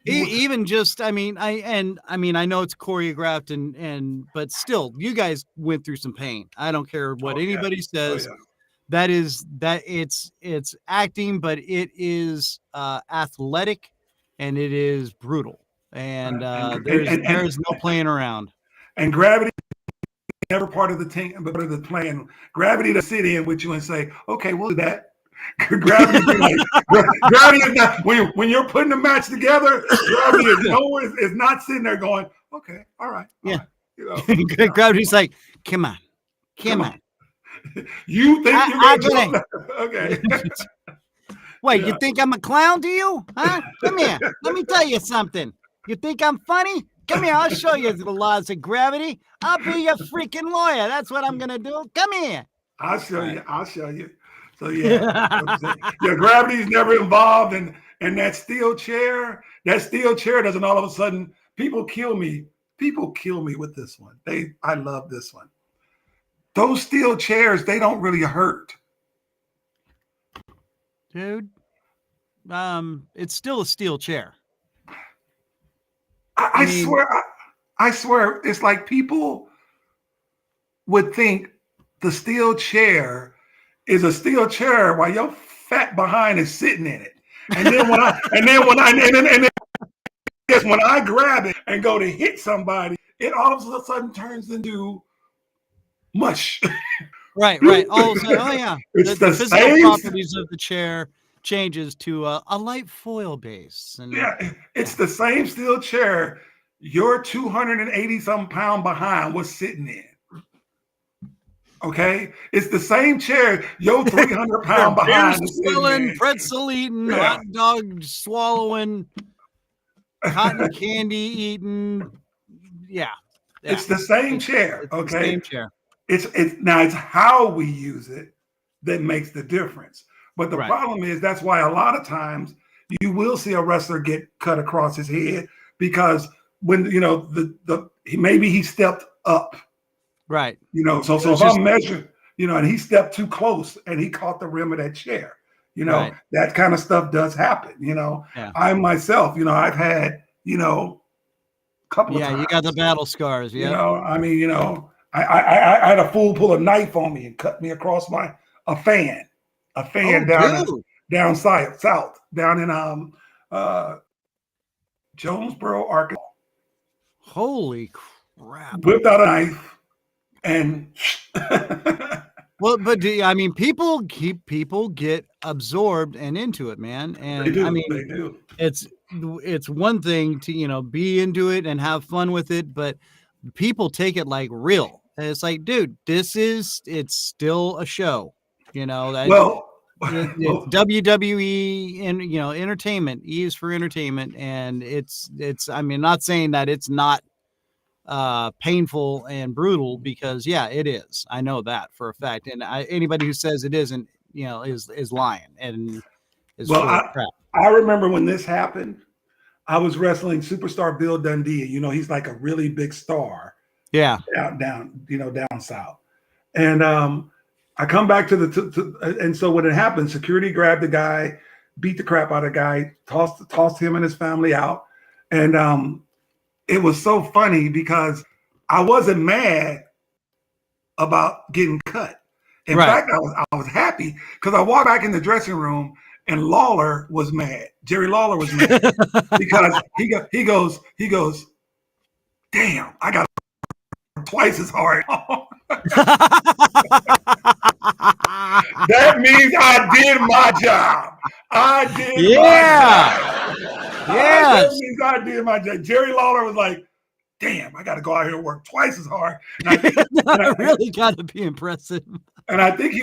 Even just, I know it's choreographed but still, you guys went through some pain. I don't care what anybody says. It's acting, but it is athletic and it is brutal. And there's no playing around. And gravity never part of the team, but part of the plan. Gravity to sit in with you and say, okay, we'll do that. Gravity is not when you're putting a match together. Gravity is not sitting there going, okay, all right. Gravity's like, come on. You think you're gonna okay? Wait, you think I'm a clown to you? Huh? Come here. Let me tell you something. You think I'm funny? Come here. I'll show you the laws of gravity. I'll be your freaking lawyer. That's what I'm gonna do. Come here. I'll show you. So gravity's never involved, and that steel chair doesn't all of a sudden. People kill me with this one. I love this one. Those steel chairs, they don't really hurt, dude. It's still a steel chair. I swear, it's like people would think the steel chair is a steel chair while your fat behind is sitting in it. And then when I grab it and go to hit somebody, it all of a sudden turns into mush. Right. All of a sudden, the physical properties of the chair changes to a light foil base. And it's the same steel chair your 280-something pound behind was sitting in. Okay, it's the same chair your 300-pound behind is swilling, pretzel eating, hot dog swallowing, cotton candy eating. It's the same chair. It's the same chair. It's how we use it that makes the difference. But the problem is that's why a lot of times you will see a wrestler get cut across his head because when maybe he stepped up. Right. So if I'm measuring, and he stepped too close and he caught the rim of that chair, that kind of stuff does happen. I myself, I've had, couple of times. You got the battle scars. Yeah. I had a fool pull a knife on me and cut me across a fan down south, down in Jonesboro, Arkansas. Holy crap. Whipped out a knife and well, but people get absorbed and into it, man. And they do. It's one thing to, be into it and have fun with it, but people take it like real. And it's like, dude, it's still a show, it's WWE and, entertainment. E is for entertainment. And it's, not saying that it's not painful and brutal because it is. I know that for a fact. And anybody who says it isn't, is lying and is full of crap. I remember when this happened, I was wrestling Superstar Bill Dundee. You know, he's like a really big star. Yeah. Down south. And I come back to and so when it happened, security grabbed the guy, beat the crap out of the guy, tossed him and his family out. And it was so funny because I wasn't mad about getting cut. In fact, I was happy because I walked back in the dressing room and Lawler was mad. Jerry Lawler was mad because he goes, damn, I got twice as hard. That means I did my job. I did my job. Yes. That means I did my job. Jerry Lawler was like, damn, I got to go out here and work twice as hard. I really got to be impressive. And I think he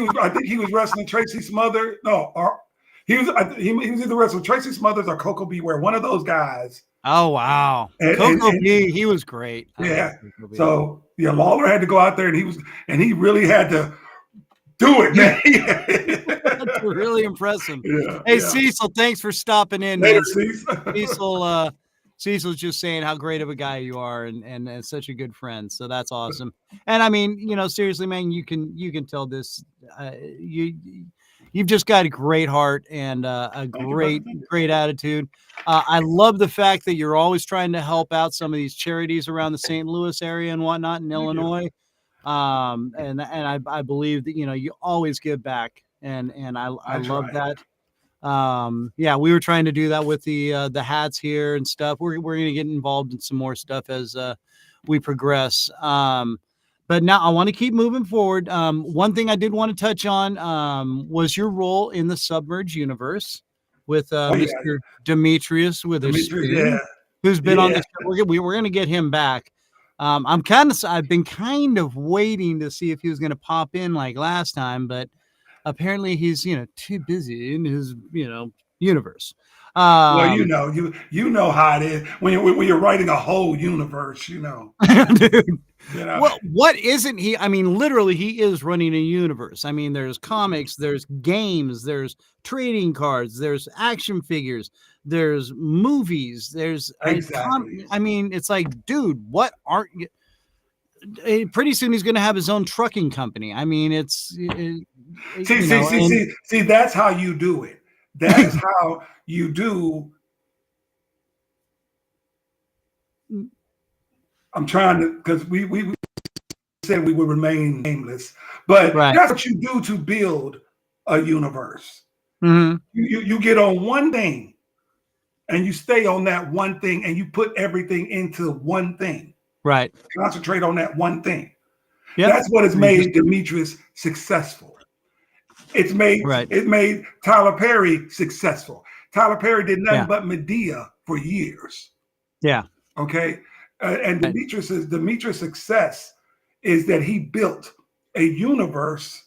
was wrestling Tracy Smothers. No, or he was either wrestling Tracy Smothers or Coco Beware, one of those guys. Oh wow, Coco B, he was great. Yeah. So yeah, Lawler had to go out there, and he really had to do it, man. That's really impressive. Yeah, hey, Cecil, thanks for stopping in. Later, Cecil. Cecil's just saying how great of a guy you are and such a good friend. So that's awesome. And I mean, you know, seriously, man, you can tell this. You've just got a great heart and a great attitude. I love the fact that you're always trying to help out some of these charities around the St. Louis area and whatnot in Illinois. And I believe that, you know, you always give back. And I love that. Yeah, we were trying to do that with the hats here and stuff. We're going to get involved in some more stuff as we progress. But now I want to keep moving forward. One thing I did want to touch on was your role in the Submerged universe with Mr. Demetrius who's been on this. We're going to get him back. I've been kind of waiting to see if he was going to pop in like last time, but apparently he's, you know, too busy in his, you know, universe. Well, you know how it is when you're writing a whole universe, you know. Dude. You know? Well, what isn't he? I mean, literally, he is running a universe. I mean, there's comics, there's games, there's trading cards, there's action figures, there's movies, there's exactly. I mean, it's like, dude, what aren't you? Pretty soon he's going to have his own trucking company. I mean, see, that's how you do it. That is how you do. I'm trying to, because we said we would remain nameless, but that's what you do to build a universe. Mm-hmm. You get on one thing and you stay on that one thing and you put everything into one thing. Right. Concentrate on that one thing. Yep. That's what has made Demetrius successful. It made Tyler Perry successful. Tyler Perry did nothing but Medea for years. Yeah. Okay. And Demetrius' success is that he built a universe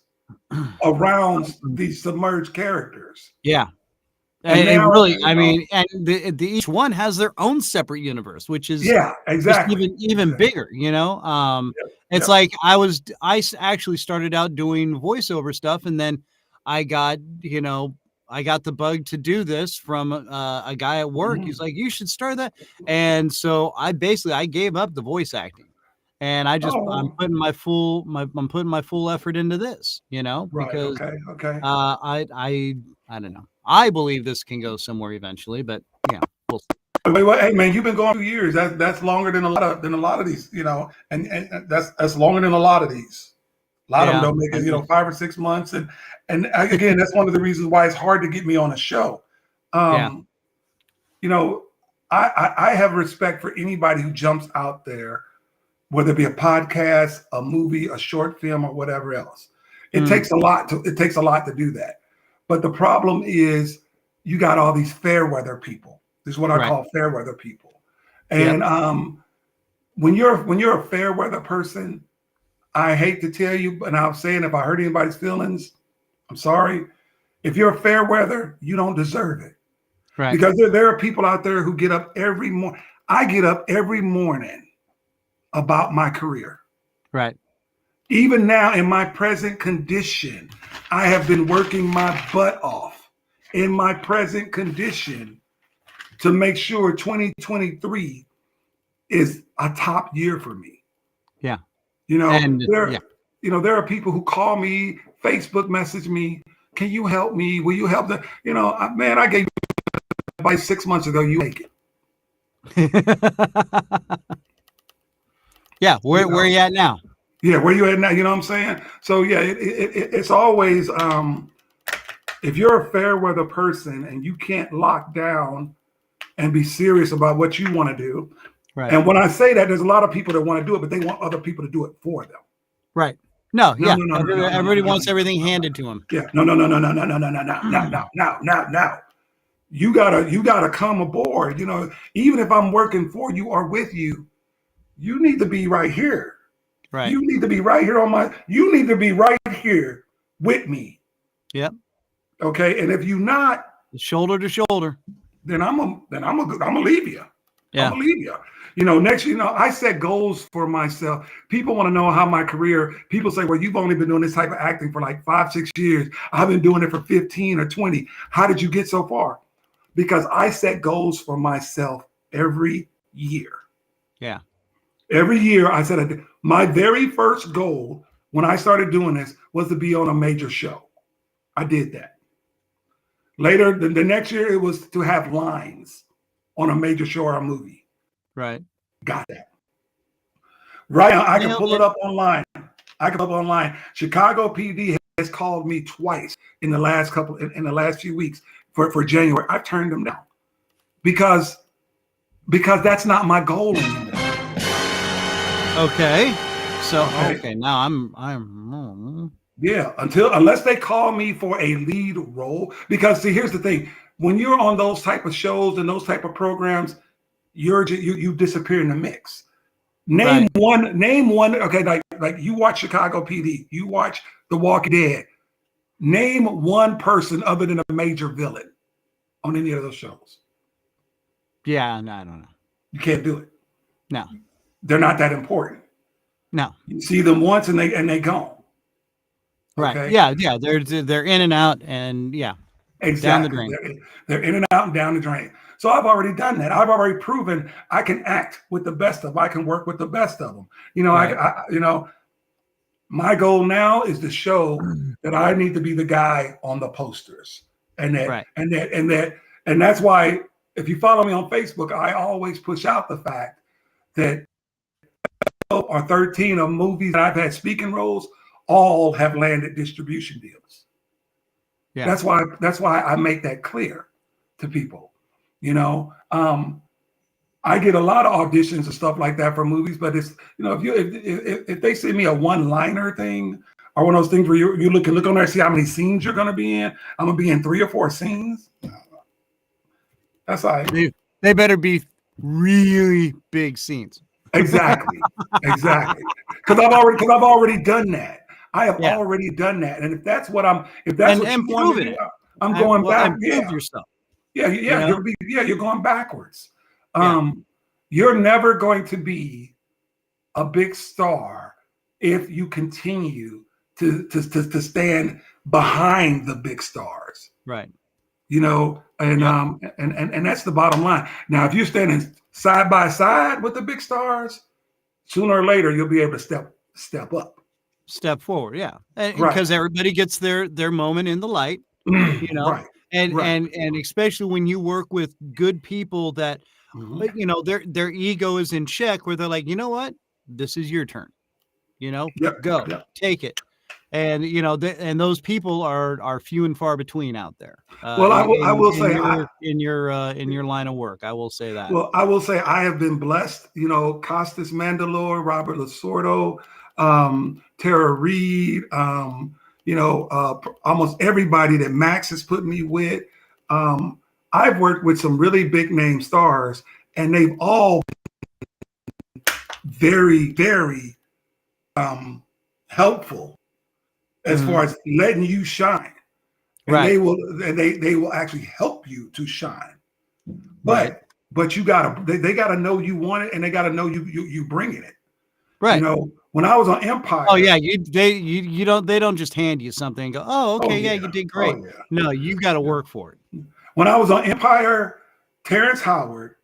around these submerged characters. Yeah. And each one has their own separate universe, which is even bigger, you know. It's like I actually started out doing voiceover stuff, and then I got the bug to do this from a guy at work. He's like, you should start that. And so I gave up the voice acting, and I'm putting my full effort into this, you know, because I don't know. I believe this can go somewhere eventually, but yeah, we'll see. Wait, hey man, you've been going 2 years. That's longer than a lot of these, you know, and that's longer than a lot of these. A lot of them don't make it, you know, 5 or 6 months, and again, that's one of the reasons why it's hard to get me on a show. You know, I have respect for anybody who jumps out there, whether it be a podcast, a movie, a short film, or whatever else. It takes a lot to do that. But the problem is you got all these fair weather people. This is what I call fair weather people. And when you're a fair weather person, I hate to tell you, and I'm saying if I hurt anybody's feelings, I'm sorry. If you're a fair weather, you don't deserve it. Right. Because there are people out there who get up every morning. I get up every morning about my career. Right. Even now in my present condition, I have been working my butt off. In my present condition, to make sure 2023 is a top year for me. Yeah. You know, And there are people who call me, Facebook message me, can you help me? Will you help them? You know, man, I gave you advice 6 months ago, you make it. Yeah, where are you at now? Yeah, where you at now? You know what I'm saying? So yeah, it's always if you're a fair weather person and you can't lock down and be serious about what you want to do. Right. And when I say that, there's a lot of people that want to do it, but they want other people to do it for them. Right. No, everybody wants everything handed to them. Yeah. No. You gotta come aboard. You know, even if I'm working for you or with you, you need to be right here. Right. You need to be right here you need to be right here with me. Yep. Okay. And if you're not shoulder to shoulder, then I'm gonna leave you. Yeah. I'm gonna leave you. You know, I set goals for myself. People want to know how my career, people say, well, you've only been doing this type of acting for like 5-6 years. I've been doing it for 15 or 20. How did you get so far? Because I set goals for myself every year. Yeah. Every year I said, my very first goal when I started doing this was to be on a major show. I did that. Later, the next year, it was to have lines on a major show or a movie. Right. Got that. Right now, I can pull it up online. Chicago PD has called me twice in the last few weeks for January. I've turned them down because that's not my goal anymore. Okay. So okay, now I'm yeah, unless they call me for a lead role. Because see, here's the thing: when you're on those type of shows and those type of programs, you disappear in the mix. Name one. Okay, like you watch Chicago PD, you watch The Walking Dead. Name one person other than a major villain on any of those shows. Yeah, no, I don't know. You can't do it. No, they're not that important. No, you see them once and they gone. Right. Okay? Yeah. They're in and out, and yeah. Exactly. Down the drain. They're in and out and down the drain. So I've already done that. I've already proven I can act with the best of them. I can work with the best of them. You know, right. My goal now is to show that I need to be the guy on the posters, and that's why if you follow me on Facebook, I always push out the fact that 12 or 13 of movies that I've had speaking roles all have landed distribution deals. Yeah. That's why I make that clear to people. You know, I get a lot of auditions and stuff like that for movies, but it's, you know, if they send me a one-liner thing or one of those things where you look on there and see how many scenes you're going to be in, I'm going to be in 3 or 4 scenes. That's all right. They better be really big scenes. Exactly. Because I've already done that. I have already done that, and if that's what you want to do, I'm going back. Prove yourself. Yeah. You're going backwards. You're never going to be a big star if you continue to stand behind the big stars. Right. You know, and that's the bottom line. Now, if you're standing side by side with the big stars, sooner or later you'll be able to step up. Step forward, yeah, because everybody gets their moment in the light, you know, right. And especially when you work with good people that, you know, their ego is in check, where they're like, you know what, this is your turn, you know, go take it, and you know, and those people are few and far between out there. Well, I will say in your line of work, I will say that. Well, I will say I have been blessed. You know, Costas Mandylor, Robert Lasordo, Tara Reid, you know, almost everybody that Max has put me with. I've worked with some really big name stars, and they've all been very, very helpful as far as letting you shine. And they will actually help you to shine. But you they gotta know you want it, and they gotta know you bringing it. Right. You know, when I was on Empire. Oh yeah, they don't just hand you something and go, oh okay, you did great. Oh, yeah. No, you got to work for it. When I was on Empire, Terrence Howard,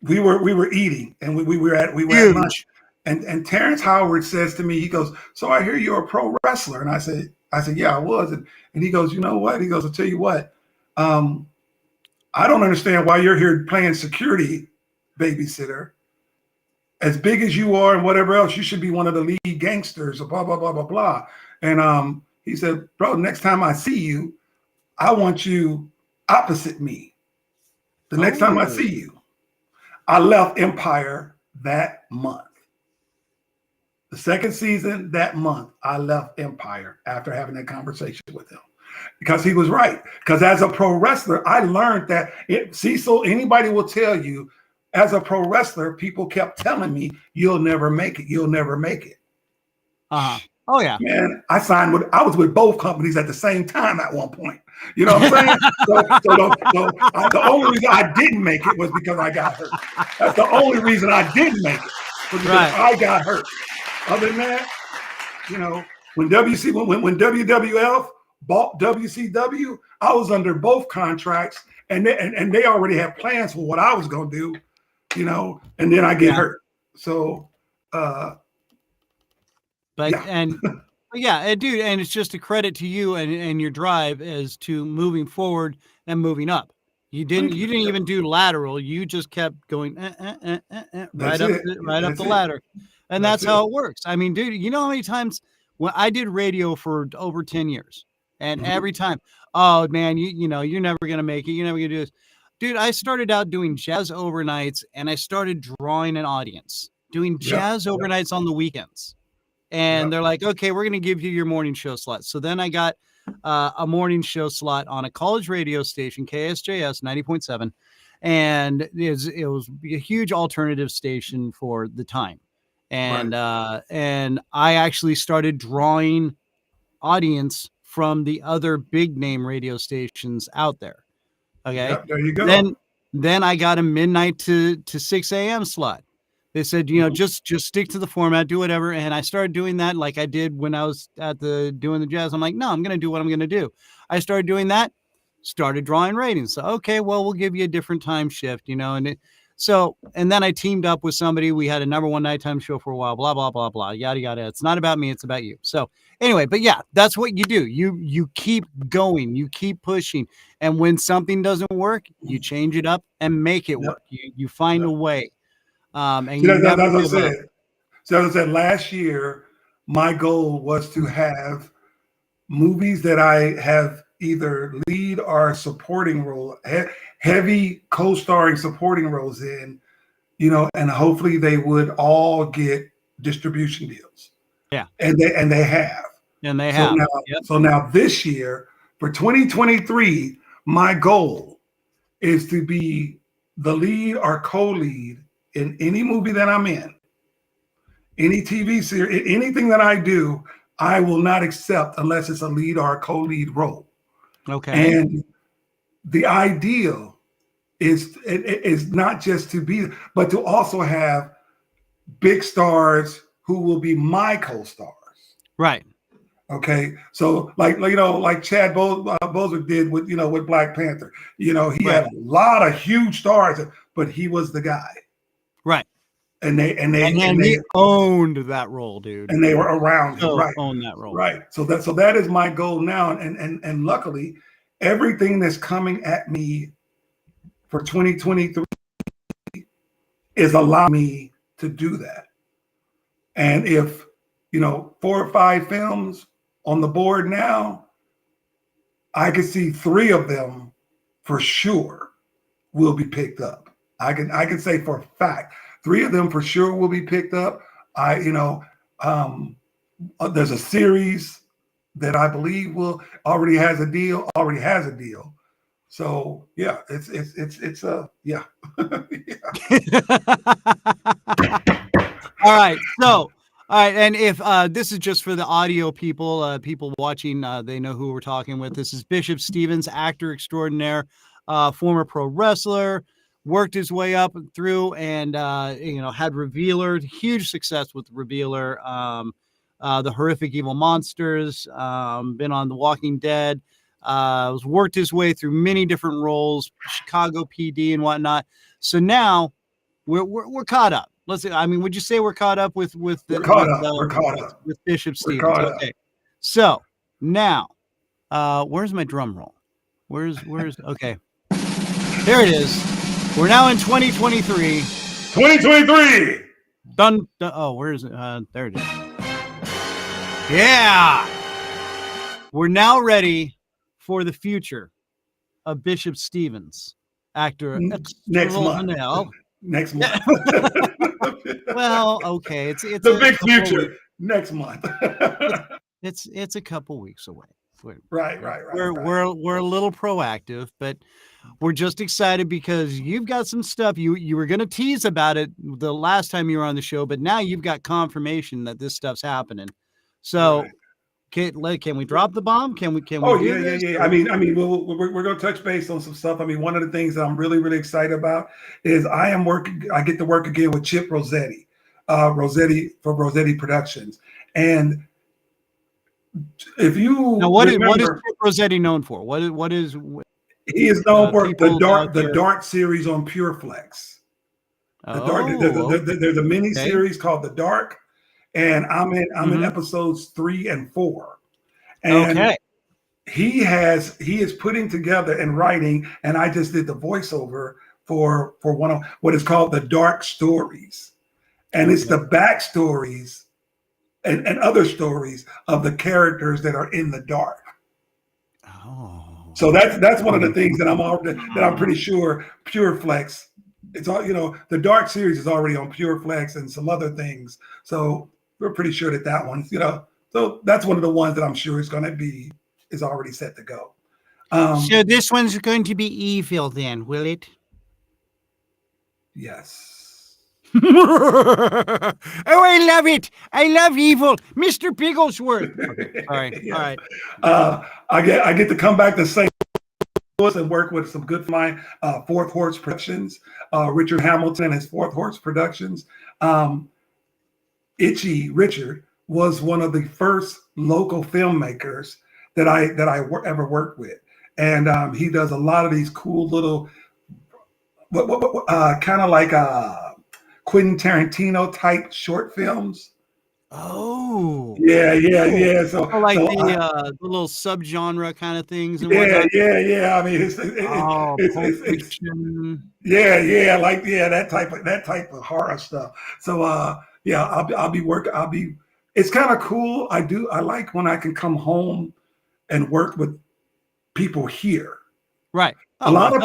we were eating, and we were at lunch, and Terrence Howard says to me, he goes, "So I hear you're a pro wrestler," and I said, "Yeah, I was," and he goes, "You know what?" He goes, "I'll tell you what, I don't understand why you're here playing security babysitter. As big as you are and whatever else, you should be one of the lead gangsters," or blah blah blah blah blah. And he said, "Bro, next time I see you, I want you opposite me. The next time I see you." I left Empire that month. The second season that month, I left Empire after having that conversation with him, because he was right. Because as a pro wrestler, I learned that Cecil, anybody will tell you, as a pro wrestler, people kept telling me, "You'll never make it. You'll never make it." Oh yeah, man. I was with both companies at the same time at one point. You know what I'm saying? The only reason I didn't make it was because I got hurt. That's the only reason I didn't make it, was because I got hurt. Other than that, when WWF bought WCW, I was under both contracts, and they already had plans for what I was going to do, and then I get hurt. So, dude, and it's just a credit to you and your drive as to moving forward and moving up. You didn't even do lateral. You just kept going right up the ladder. And that's how it works. I mean, dude, you know how many times when I did radio for over 10 years, and every time, "Oh man, you're never going to make it. You're never going to do this." Dude, I started out doing jazz overnights, and I started drawing an audience, doing jazz overnights on the weekends. And they're like, "Okay, we're going to give you your morning show slot." So then I got a morning show slot on a college radio station, KSJS 90.7. And it was a huge alternative station for the time. And and I actually started drawing audience from the other big name radio stations out there. Okay. Yep, there you go. Then I got a midnight to 6 a.m. slot. They said, just stick to the format, do whatever. And I started doing that like I did when I was doing the jazz. I'm like, no, I'm going to do what I'm going to do. I started doing that, started drawing ratings. So, okay, well, we'll give you a different time shift, and then I teamed up with somebody. We had a number one nighttime show for a while, blah, blah, blah, blah, yada, yada. It's not about me. It's about you. So anyway, but yeah, that's what you do. You keep going, you keep pushing. And when something doesn't work, you change it up and make it work. You find a way. And that's what I said. So as I said, last year, my goal was to have movies that I have either lead or supporting role, heavy co-starring supporting roles in, and hopefully they would all get distribution deals. Yeah. And they have. And they have. So now this year, for 2023, my goal is to be the lead or co-lead in any movie that I'm in, any TV series, anything that I do, I will not accept unless it's a lead or a co-lead role. Okay. And the ideal is not just to be, but to also have big stars who will be my co-stars. Right. Okay. So like Chad Bozick did with Black Panther. He had a lot of huge stars, but he was the guy. Right. And they owned that role, dude. And they were around him, right? Owned that role. Right. So that is my goal now. And luckily, everything that's coming at me for 2023 is allowing me to do that. And if 4 or 5 films on the board now, I can see 3 of them for sure will be picked up. I can say for a fact 3 of them for sure will be picked up. There's a series that I believe already has a deal. So yeah, it's yeah. All right. So, all right. And if this is just for the audio people, people watching, they know who we're talking with. This is Bishop Stevens, actor extraordinaire, former pro wrestler, worked his way up through and, had Revealer, huge success with Revealer, the Horrific Evil Monsters, been on The Walking Dead, was worked his way through many different roles, Chicago PD and whatnot. So now we're caught up. Would you say we're caught up with We're caught up. with Bishop We're Stevens? caught Okay. So now, where's my drum roll? Where's okay? There it is. We're now in 2023. 2023. Done. Oh, where is it? There it is. Yeah. We're now ready for the future of Bishop Stevens, actor Next month. extraordinaire. Next month. Well, okay. It's the big future next month. It's a couple weeks away. Right. We're a little proactive, but we're just excited because you've got some stuff. You were going to tease about it the last time you were on the show, but now you've got confirmation that this stuff's happening. So, right. Can we drop the bomb? Can we? Oh, do yeah. this? I mean, we're going to touch base on some stuff. I mean, one of the things that I'm really, really excited about is I get to work again with Chip Rossetti, for Rossetti Productions. And if you now, what is Chip Rossetti known for? What is he is known for the Dark series on PureFlex. There's a mini series called The Dark, and I'm in episodes 3 and 4. And he is putting together and writing, and I just did the voiceover for one of what is called The Dark Stories. And it's the backstories and other stories of the characters that are in the dark. Oh, so that's one of the things that I'm pretty sure PureFlex. It's all the Dark series is already on PureFlex and some other things. So we're pretty sure that one's So that's one of the ones that I'm sure is already set to go. So this one's going to be evil, then, will it? Yes. Oh, I love it. I love evil. Mr. Bigglesworth. Okay. All right. Yes. All right. I get to come back to St. Louis and work with some good flying Fourth Horse Productions, Richard Hamilton and his Fourth Horse Productions. Itchy Richard was one of the first local filmmakers that I ever worked with. And he does a lot of these cool little, kind of like Quentin Tarantino type short films. Oh, yeah. So like the little subgenre kind of things. And yeah. I mean, it's that type of horror stuff. So I'll be working. It's kind of cool. I like when I can come home and work with people here. Right. A lot of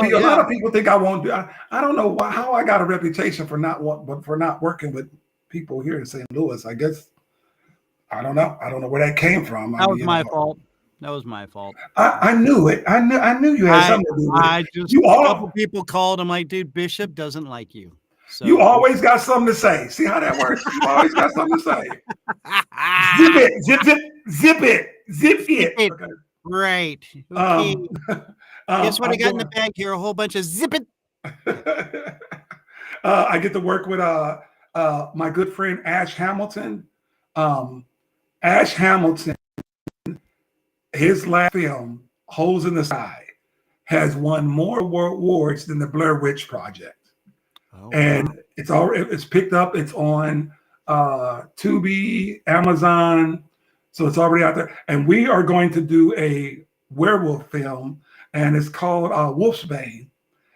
people think I won't do. I don't know how I got a reputation for not working with people here in St. Louis. I guess I don't know. I don't know where that came from. That was my fault. That was my fault. I knew it. I knew you had something to do with it. A couple people called. I'm like, dude, Bishop doesn't like you. So you always got something to say. See how that works? You always got something to say. Zip it. Okay. Right. Okay. Guess what I got in the bag here? A whole bunch of zip it. I get to work with my good friend Ash Hamilton. Ash Hamilton, his last film, Holes in the Sky, has won more awards than the Blair Witch Project. Oh, and wow. It's picked up. It's on Tubi, Amazon. So it's already out there. And we are going to do a werewolf film, and it's called Wolfsbane.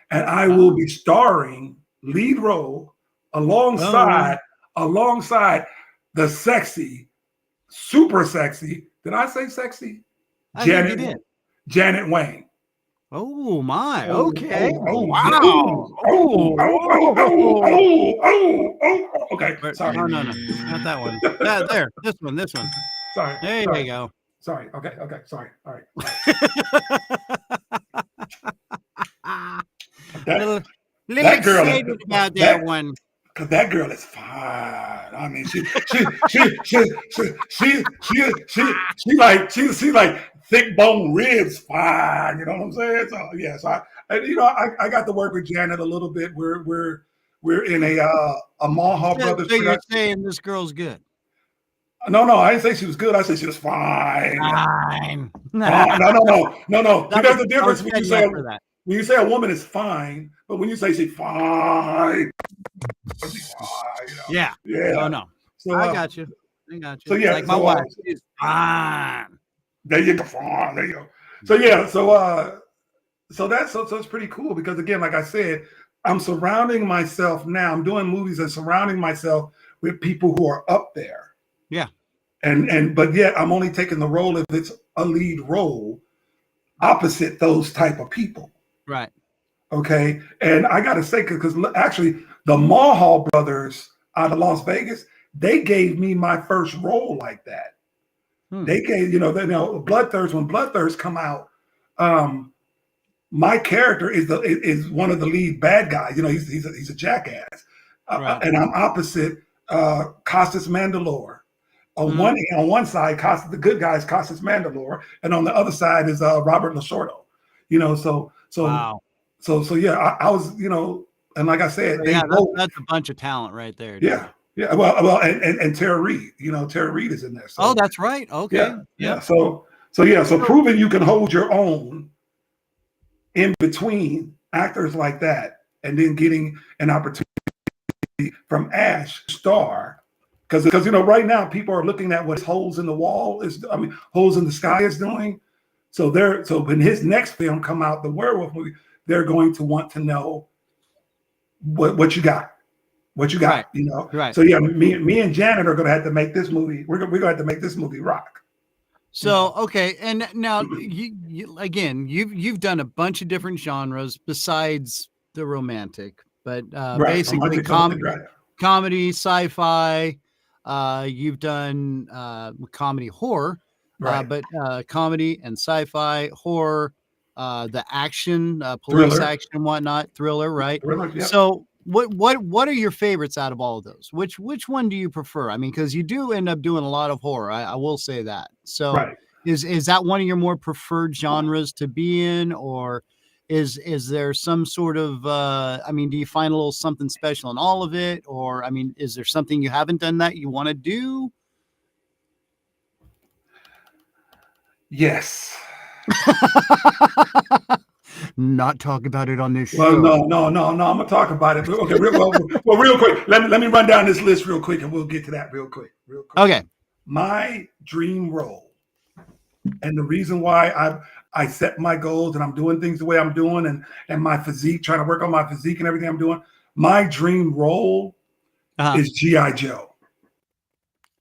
And I will be starring lead role alongside the sexy, super sexy. Did I say sexy? Janet Wayne. Oh my! Okay. Wow. Okay. Sorry. No. Not that one. There. This one. Sorry. There you go. Sorry. Okay. Sorry. All right. Little excited about that one. Cause that girl is fine. I mean, she like thick bone ribs fine. You know what I'm saying? So yes, I got to work with Janet a little bit. We're in a Mulhall Brothers. So you're saying this girl's good? No, I didn't say she was good. I said she was fine. Fine. No. See, there's a difference when you say a woman is fine, but when you say she's fine, she's fine. Yeah. Yeah. No. So, I got you. So yeah, like my wife is fine. There you go. Fine. There you go. So yeah. So it's pretty cool because again, like I said, I'm surrounding myself now. I'm doing movies and surrounding myself with people who are up there. Yeah. But yet I'm only taking the role if it's a lead role opposite those type of people. Right. Okay. And I got to say, because actually the Mulhall brothers out of Las Vegas, they gave me my first role like that. They gave, Bloodthirst, when Bloodthirst come out, my character is one of the lead bad guys. He's a jackass. Right. And I'm opposite Costas Mandylor. On one side, the good guy is Costas Mandylor, and on the other side is Robert Lasordo. Wow. So yeah, I was, and like I said, that's a bunch of talent right there. Dude. Yeah. Yeah. Well, and Tara Reid, Tara Reid is in there. So, oh, that's right. Okay. Yeah. So proving you can hold your own in between actors like that, and then getting an opportunity from Ash star. Because right now people are looking at what holes in the wall holes in the sky is doing. So when his next film come out, the werewolf movie, they're going to want to know what you got, right. Right. So yeah, me and Janet are going to have to make this movie. We're going to have to make this movie rock. So okay, and now you've done a bunch of different genres besides the romantic, but basically comedy, sci-fi. You've done comedy, horror, right. But comedy and sci-fi, horror, the action, police action, and whatnot, thriller, right? Thriller, yeah. So what are your favorites out of all of those? Which one do you prefer? I mean, because you do end up doing a lot of horror. I will say that. So right. Is that one of your more preferred genres to be in, or is there some sort of do you find a little something special in all of it, or is there something you haven't done that you want to do? Yes. Not talk about it on this show. Well, no. I'm gonna talk about it. Okay, real quick. Let me run down this list real quick, and we'll get to that real quick. Okay. My dream role, and the reason why I set my goals and I'm doing things the way I'm doing, and my physique, trying to work on my physique and everything I'm doing. My dream role is G.I. Joe.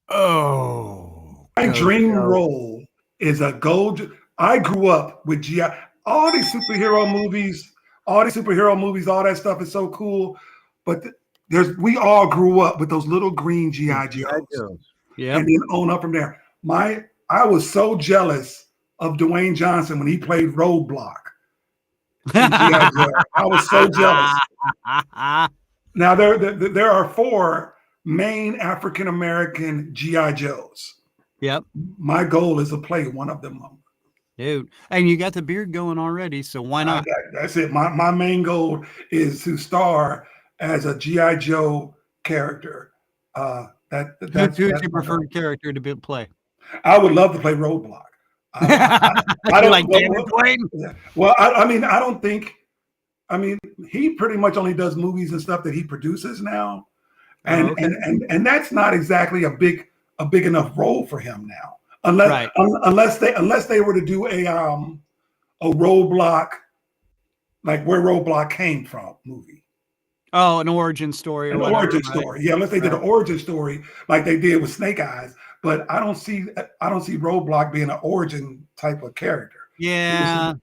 Oh. My dream role is a gold. I grew up with G.I. All these superhero movies, all that stuff is so cool. But we all grew up with those little green G.I. Joes. Yeah. And then on up from there. I was so jealous of Dwayne Johnson when he played Roadblock. I was so jealous. Now there are 4 main African American G.I. Joes. Yep. My goal is to play one of them. Dude, and you got the beard going already, so why not? That's it. My main goal is to star as a G.I. Joe character. That's your preferred character to play? I would love to play Roadblock. I don't like Dwayne. Well, I don't think. He pretty much only does movies and stuff that he produces now, and that's not exactly a big enough role for him now. Unless they were to do a Roadblock, like where Roadblock came from movie. Oh, an origin story. Yeah, unless they did an origin story like they did with Snake Eyes. But I don't see Roadblock being an origin type of character. Yeah,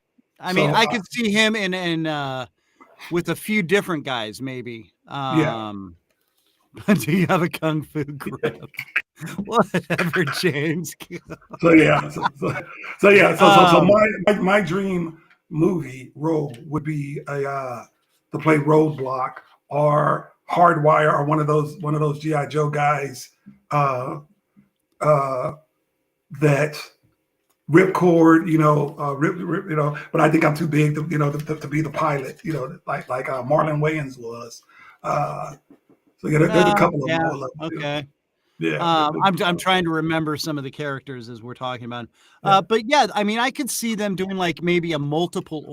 I could see him in with a few different guys, maybe. But do you have a kung fu grip? Whatever, James. My dream movie role would be to play Roadblock or Hardwire or one of those G.I. Joe guys that Ripcord, but I think I'm too big to be the pilot, like Marlon Wayans was. So yeah, there's a couple of them. Okay. Yeah. I'm trying to remember some of the characters as we're talking about. But yeah, I mean, I could see them doing like maybe a multiple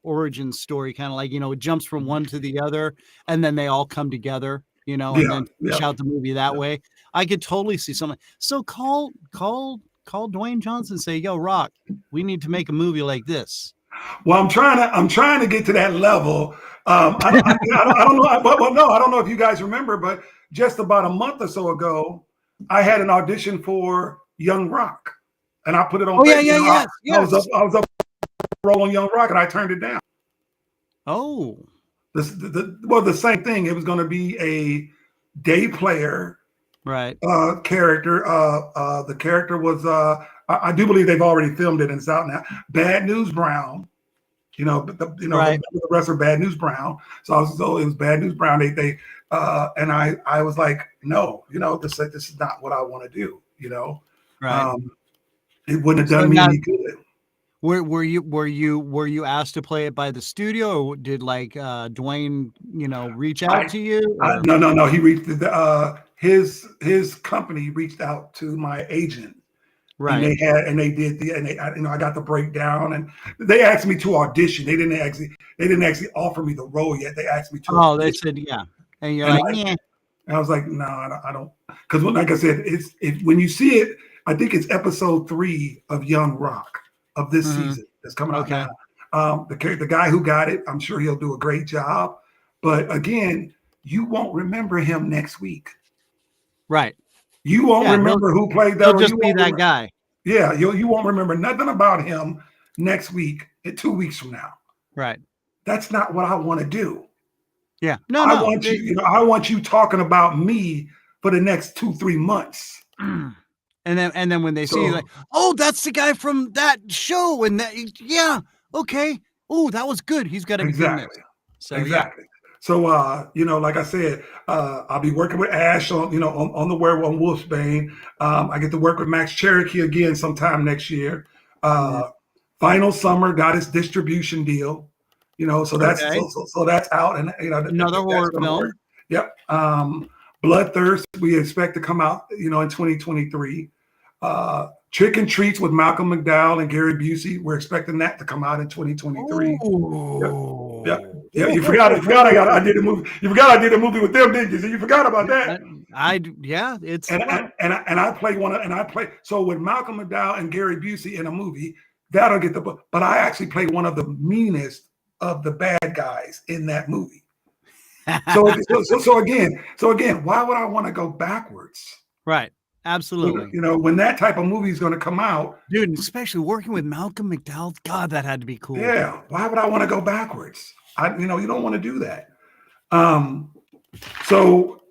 origin story, kind of like, it jumps from one to the other, and then they all come together, and then finish out the movie that way. I could totally see something. So call Dwayne Johnson, say, yo, Rock, we need to make a movie like this. Well, I'm trying to get to that level. I don't know. I don't know if you guys remember, but just about a month or so ago, I had an audition for Young Rock, and I put it on. Oh yes. I was up rolling Young Rock, and I turned it down. Oh, the same thing. It was going to be a day player, right? Character. The character was. I do believe they've already filmed it and it's out now. Bad News Brown. The wrestler Bad News Brown. So it was Bad News Brown. They and I was like, no, this is not what I want to do. Right. It wouldn't have done me any good. Were you asked to play it by the studio, or did Dwayne reach out to you? No. He reached his company reached out to my agent. Right. And they did I got the breakdown, and they asked me to audition. They didn't actually offer me the role yet. They asked me to. Oh, they said yeah, and you're yeah. And I was like, no, I don't, because like I said, when you see it, I think it's episode 3 of Young Rock of this season that's coming out now. The guy who got it, I'm sure he'll do a great job, but again, you won't remember him next week. Right. You won't remember who played that. He'll just be that guy. Yeah, you won't remember nothing about him next week, 2 weeks from now. Right. That's not what I want to do. Yeah. I want you talking about me for the next 2-3 months. And then when they see you, like, oh, that's the guy from that show, and that, yeah, okay. Oh, that was good. He's got to be good in this. So exactly. So, like I said, I'll be working with Ash on the Werewolf on Wolfsbane. I get to work with Max Cherokee again sometime next year. Final Summer got his distribution deal, so that's so that's out, and another horror film. Yep. Bloodthirst, we expect to come out, in 2023. Trick and Treats with Malcolm McDowell and Gary Busey, we're expecting that to come out in 2023. Yep. Yeah, you forgot I did a movie. You forgot I did a movie with them, didn't you? So you forgot about that. It's and I play one, and I play so with Malcolm McDowell and Gary Busey in a movie that'll get the book. But I actually play one of the meanest of the bad guys in that movie. So again, why would I want to go backwards? Right. Absolutely. When that type of movie is going to come out, dude, especially working with Malcolm McDowell, God, that had to be cool. Yeah. Why would I want to go backwards? You don't want to do that. So,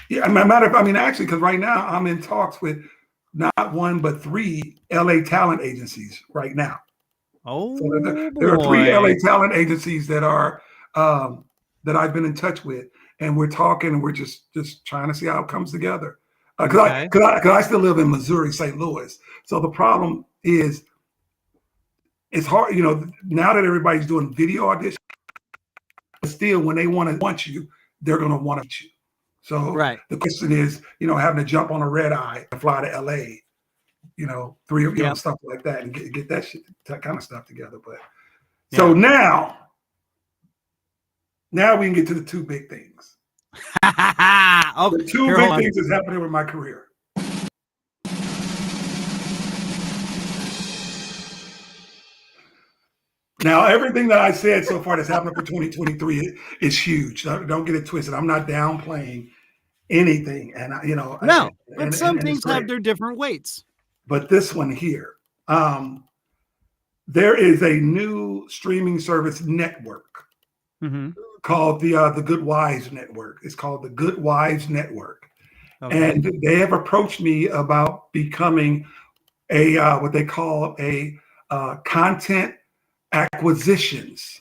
yeah, actually, because right now I'm in talks with not 1 but 3 LA talent agencies right now. Oh, so there are 3 LA talent agencies that are that I've been in touch with, and we're talking, and we're just trying to see how it comes together. Because I still live in Missouri, St. Louis. So the problem is, it's hard, now that everybody's doing video auditions, but still when they want you, they're going to want you. So the question is, having to jump on a red eye and fly to LA, 3 stuff like that, and get that kind of stuff together. But so now we can get to the 2 big things. The 2 big things that's happening with my career. Now, everything that I said so far that's happening for 2023 is huge. Don't get it twisted. I'm not downplaying anything, and but some things have their different weights. But this one here, there is a new streaming service network. Called the Good Wives Network. It's called the Good Wives Network. And they have approached me about becoming a what they call a content acquisitions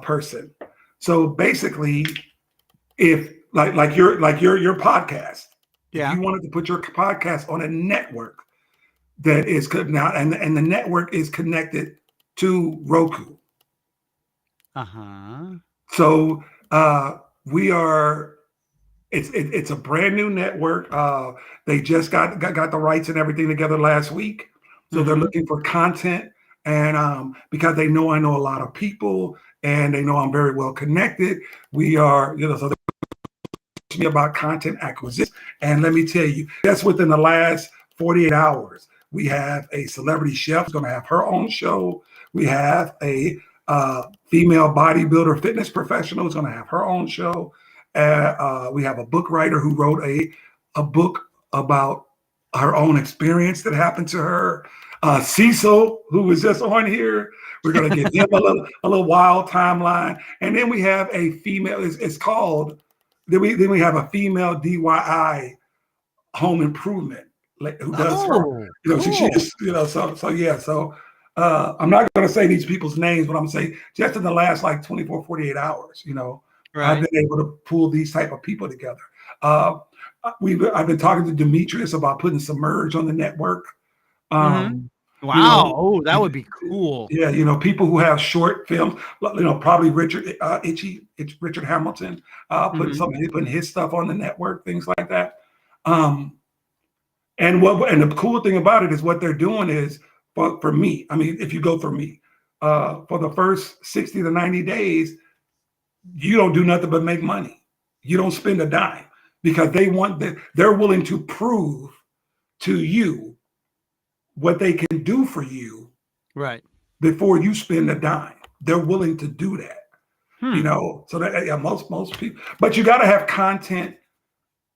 person. So basically, if like your podcast, if you wanted to put your podcast on a network that is good now, and the network is connected to Roku. So we are It's a brand new network. They just got the rights and everything together last week, so they're looking for content, and because they know I know a lot of people, and they know I'm very well connected. We are, so they're me about content acquisition, and let me tell you, just within the last 48 hours, we have a celebrity chef who's going to have her own show. We have a female bodybuilder fitness professional who's going to have her own show. We have a book writer who wrote a book about her own experience that happened to her. Cecil, who was just on here, we're going to give him a little wild timeline. And then we have a female, it's called, then we have a female DIY home improvement who does her, cool. she is, so I'm not going to say these people's names, but I'm saying just in the last like 24, 48 hours, I've been able to pull these type of people together. I've been talking to Demetrius about putting Submerge on the network. Wow, that would be cool. Yeah, people who have short films, probably Richard Hamilton, putting his stuff on the network, things like that. And the cool thing about it is what they're doing is for me. I mean, if you go for me, for the first 60 to 90 days, you don't do nothing but make money. You don't spend a dime because they're willing to prove to you what they can do for you, right, before you spend a dime. They're willing to do that, so that most people, but you got to have content.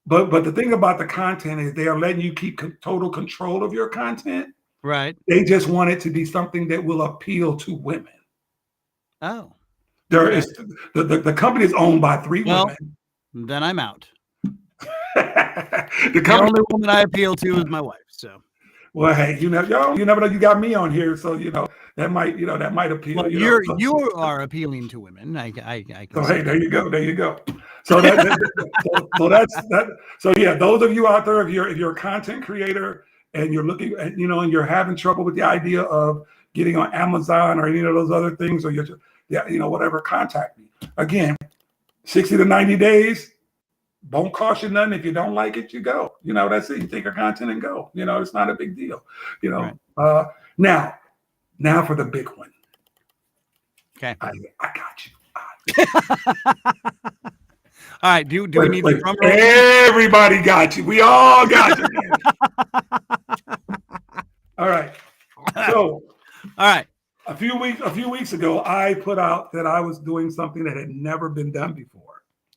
But the thing about the content is they are letting you keep total control of your content. Right. They just want it to be something that will appeal to women. Oh. There is the company is owned by 3 women. Then I'm out. the only woman I appeal to is my wife. So. Well, hey, you never know. You got me on here, so that might appeal. Well, you are appealing to women. I so hey, there you go. So so yeah, those of you out there, if you're a content creator and you're looking at, and you're having trouble with the idea of getting on Amazon or any of those other things, or whatever, contact me. Again, 60 to 90 days. Won't cost you nothing. If you don't like it, you go. That's it. You take your content and go. It's not a big deal. Right. Now for the big one. Okay. I got you. All right. Do we need the drum roll? Everybody got you. We all got you. All right. So, all right. A few weeks ago, I put out that I was doing something that had never been done before.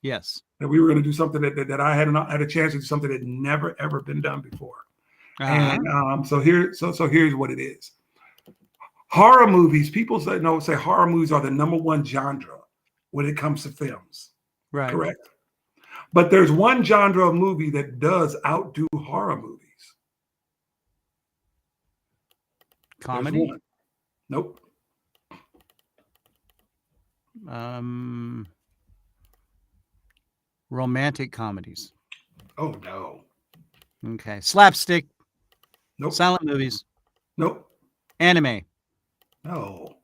Yes. That we were going to do something that I hadn't had a chance to do, something that had never ever been done before. And so here's what it is. Horror movies. People say horror movies are the #1 genre when it comes to films. Right. Correct. But there's one genre of movie that does outdo horror movies. Comedy? Nope. Romantic comedies. Oh no. Okay. Slapstick. Nope. Silent movies. Nope. Anime. No.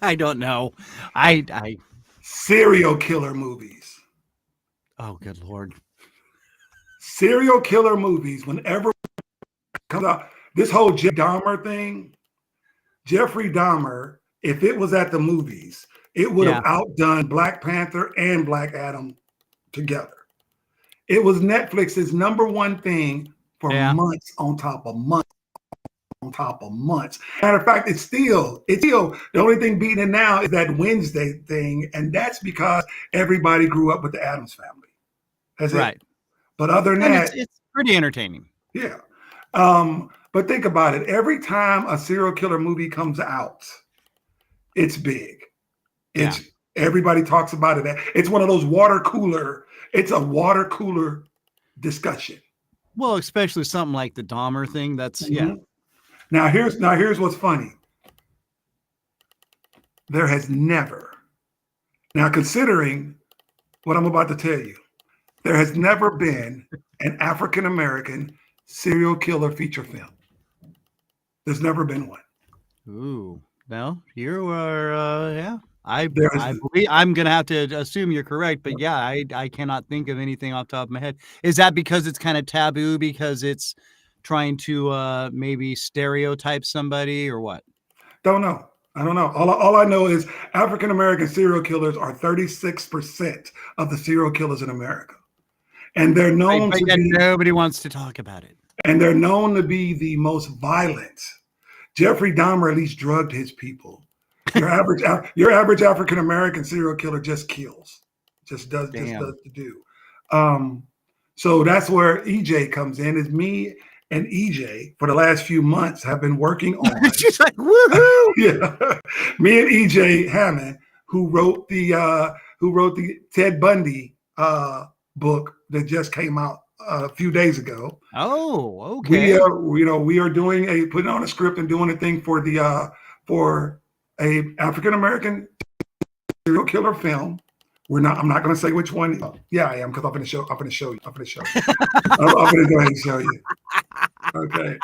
I don't know. I serial killer movies. Oh, good Lord. Serial killer movies, whenever it comes out, this whole Dahmer thing, Jeffrey Dahmer, if it was at the movies, it would have outdone Black Panther and Black Adam together. It was Netflix's #1 thing for months on top of months on top of months. Matter of fact, it's still the only thing beating it now is that Wednesday thing, and that's because everybody grew up with the Addams Family. That's right. It. But other than that, it's pretty entertaining. Yeah. But think about it. Every time a serial killer movie comes out, it's big. Everybody talks about it. It's one of those water cooler. It's a water cooler discussion. Well, especially something like the Dahmer thing. That's Now here's what's funny. There has never, now considering what I'm about to tell you, there has never been an African American serial killer feature film. There's never been one. Ooh, well, you are, I There's believe I'm gonna have to assume you're correct, but yeah, I cannot think of anything off the top of my head. Is that because it's kind of taboo because it's trying to maybe stereotype somebody or what? don't know. I don't know. All I know is African American serial killers are 36% of the serial killers in America, and they're known But to yet be nobody wants to talk about it. the most violent. Jeffrey Dahmer at least drugged his people. Your average African American serial killer just kills, just does Damn. the do. Um, so that's where EJ comes in. Is me and EJ for the last few months have been working on. She's like, woohoo! Yeah, me and EJ Hammond, who wrote the Ted Bundy book that just came out a few days ago. Oh, We okay. are doing putting on a script and doing a thing for a African American serial killer film. I'm not going to say which one. Yeah, I am, because I'm going to show you. I'm going to go ahead and show you. Okay.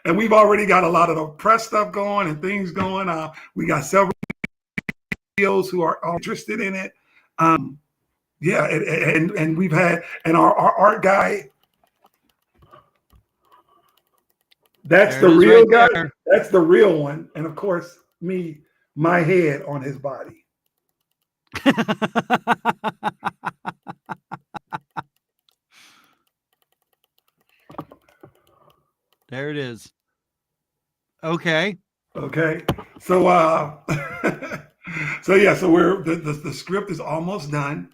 And we've already got a lot of the press stuff going and things going. We got several videos who are interested in it. Yeah, and we've had, and our art guy, that's the real guy. That's the real one. And of course, my head on his body. There it is. Okay. So we're the script is almost done,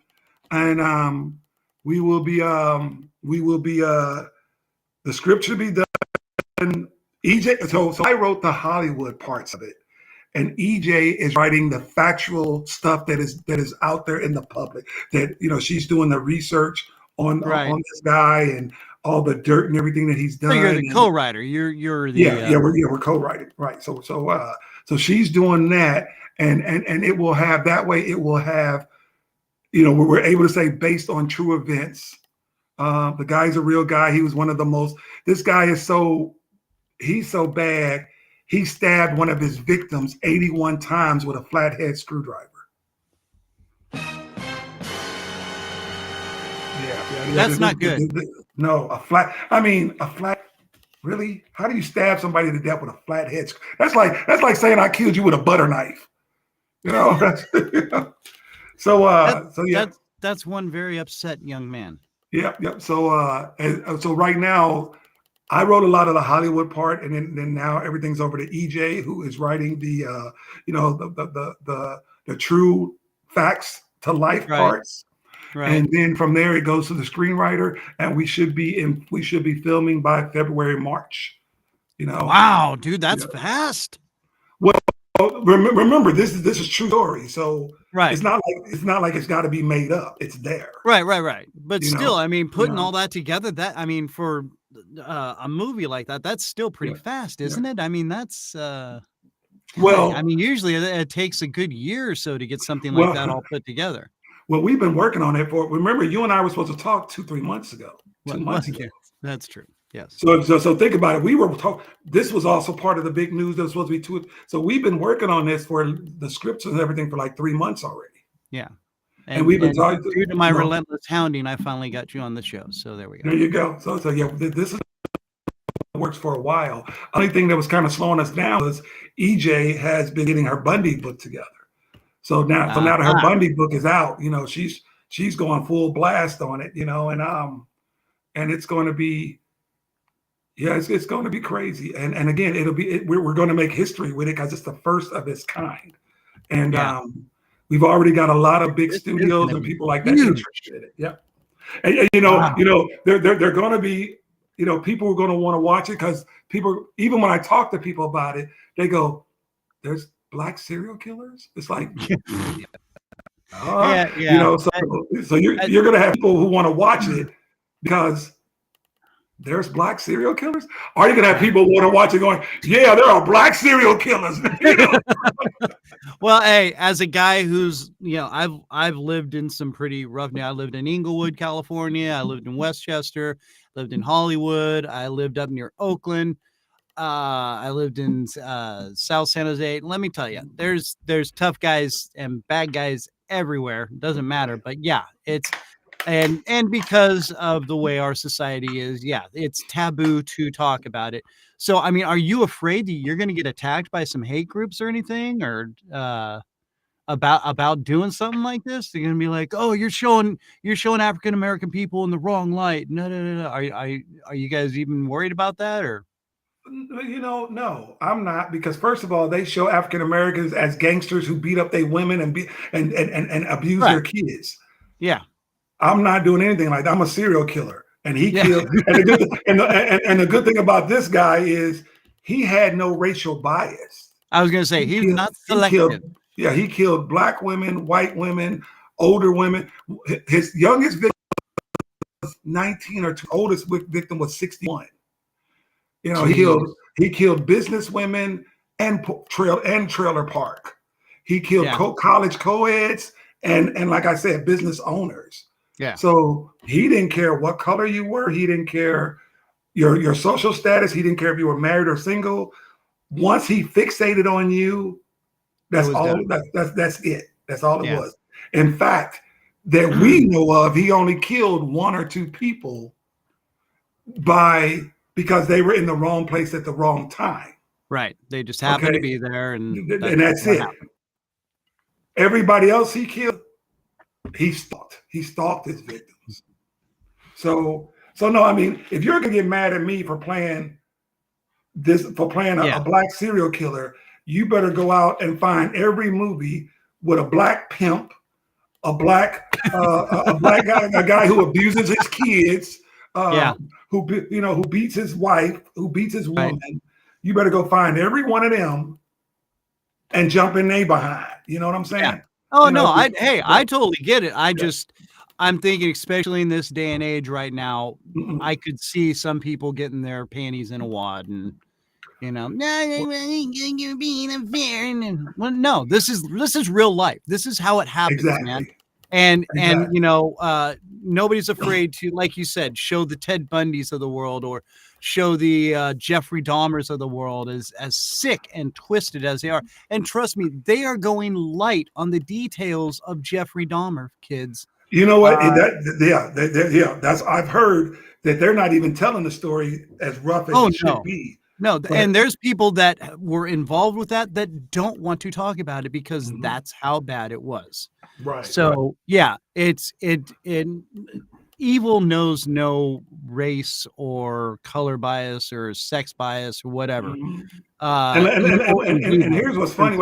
and the script should be done. EJ, so I wrote the Hollywood parts of it, and EJ is writing the factual stuff that is out there in the public. That she's doing the research on this guy and all the dirt and everything that he's done. So you're the co-writer. You're the we're co-writing, right? So she's doing that, and it will have that way. It will have, we're able to say based on true events. The guy's a real guy. He was one of the most. This guy he's so bad. He stabbed one of his victims 81 times with a flathead screwdriver. Yeah, that's not good. No, a flat. Really? How do you stab somebody to death with a flathead? That's like saying I killed you with a butter knife. So yeah. That's one very upset young man. Yeah. So right now, I wrote a lot of the Hollywood part, and then now everything's over to EJ, who is writing the the true facts to life parts. Right. And then from there it goes to the screenwriter, and we should be filming by February, March. Wow, dude, that's fast. Well, remember this is true story, so right. It's not like it's got to be made up. It's there. Right. But still, putting all that together, for a movie like that, that's still pretty fast, isn't it? That's usually it takes a good year or so to get something like that all put together. Well, we've been working on it remember, you and I were supposed to talk 2-3 months ago. 2 months ago. That's true. Yes. So think about it. We were talking. This was also part of the big news that was supposed to be 2. So we've been working on this for the scripts and everything for like 3 months already. Yeah. And we've been talking. Due to my relentless hounding, I finally got you on the show. So there we go. There you go. So yeah, this is works for a while. Only thing that was kind of slowing us down was EJ has been getting her Bundy book together. So now that her Bundy book is out, she's going full blast on it, and it's going to be, it's going to be crazy. And again, we're going to make history with it because it's the first of its kind. And we've already got a lot of big studios and people like that interested in it. Yeah. And they're going to be, people are going to want to watch it because people, even when I talk to people about it, they go, there's Black serial killers. It's like, so you're gonna have people who want to watch it because there's Black serial killers. Are you gonna have people who want to watch it going, yeah, there are Black serial killers? Well, hey, as a guy who's I've lived in some pretty rough. I lived in Inglewood, California. I lived in Westchester. Lived in Hollywood. I lived up near Oakland. I lived in South San Jose. Let me tell you, there's tough guys and bad guys everywhere. Doesn't matter, but yeah, it's and because of the way our society is, yeah, it's taboo to talk about it. So, I mean, are you afraid that you're going to get attacked by some hate groups or anything, or about doing something like this? They're going to be like, "Oh, you're showing African American people in the wrong light." No, no, no, no. Are you guys even worried about that, or? No, I'm not, because first of all, they show African Americans as gangsters who beat up their women and abuse Right. their kids. Yeah. I'm not doing anything like that. I'm a serial killer, and he Yeah. killed. And the good thing about this guy is he had no racial bias. I was going to say he's not selective. He killed black women, white women, older women. His youngest victim was 19, or oldest victim was 61. You know, he killed business women and trailer park. He killed college co-eds and like I said, business owners. Yeah. So he didn't care what color you were. He didn't care your social status. He didn't care if you were married or single. Once he fixated on you, that's all. That's it. That's all it was. In fact, that we know of, he only killed 1 or 2 people because they were in the wrong place at the wrong time. Right. They just happened to be there, and that's it. Happened. Everybody else he killed, he stalked. He stalked his victims. So no, I mean, if you're gonna get mad at me for playing a black serial killer, you better go out and find every movie with a black pimp, a black guy, a guy who abuses his kids, who beats his wife, who beats his woman. Right. You better go find every one of them and jump in their behind. You know what I'm saying? Yeah. Oh, no, I totally get it. I'm thinking, especially in this day and age right now, I could see some people getting their panties in a wad and, you're being unfair. Well, no, this is real life. This is how it happens, man. And nobody's afraid to, like you said, show the Ted Bundys of the world or show the Jeffrey Dahmers of the world as sick and twisted as they are. And trust me, they are going light on the details of Jeffrey Dahmer, kids. You know what? That's I've heard that they're not even telling the story as rough as it should be. No, and there's people that were involved with that don't want to talk about it because that's how bad it was. Right. So evil knows no race or color bias or sex bias or whatever. And here's what's funny.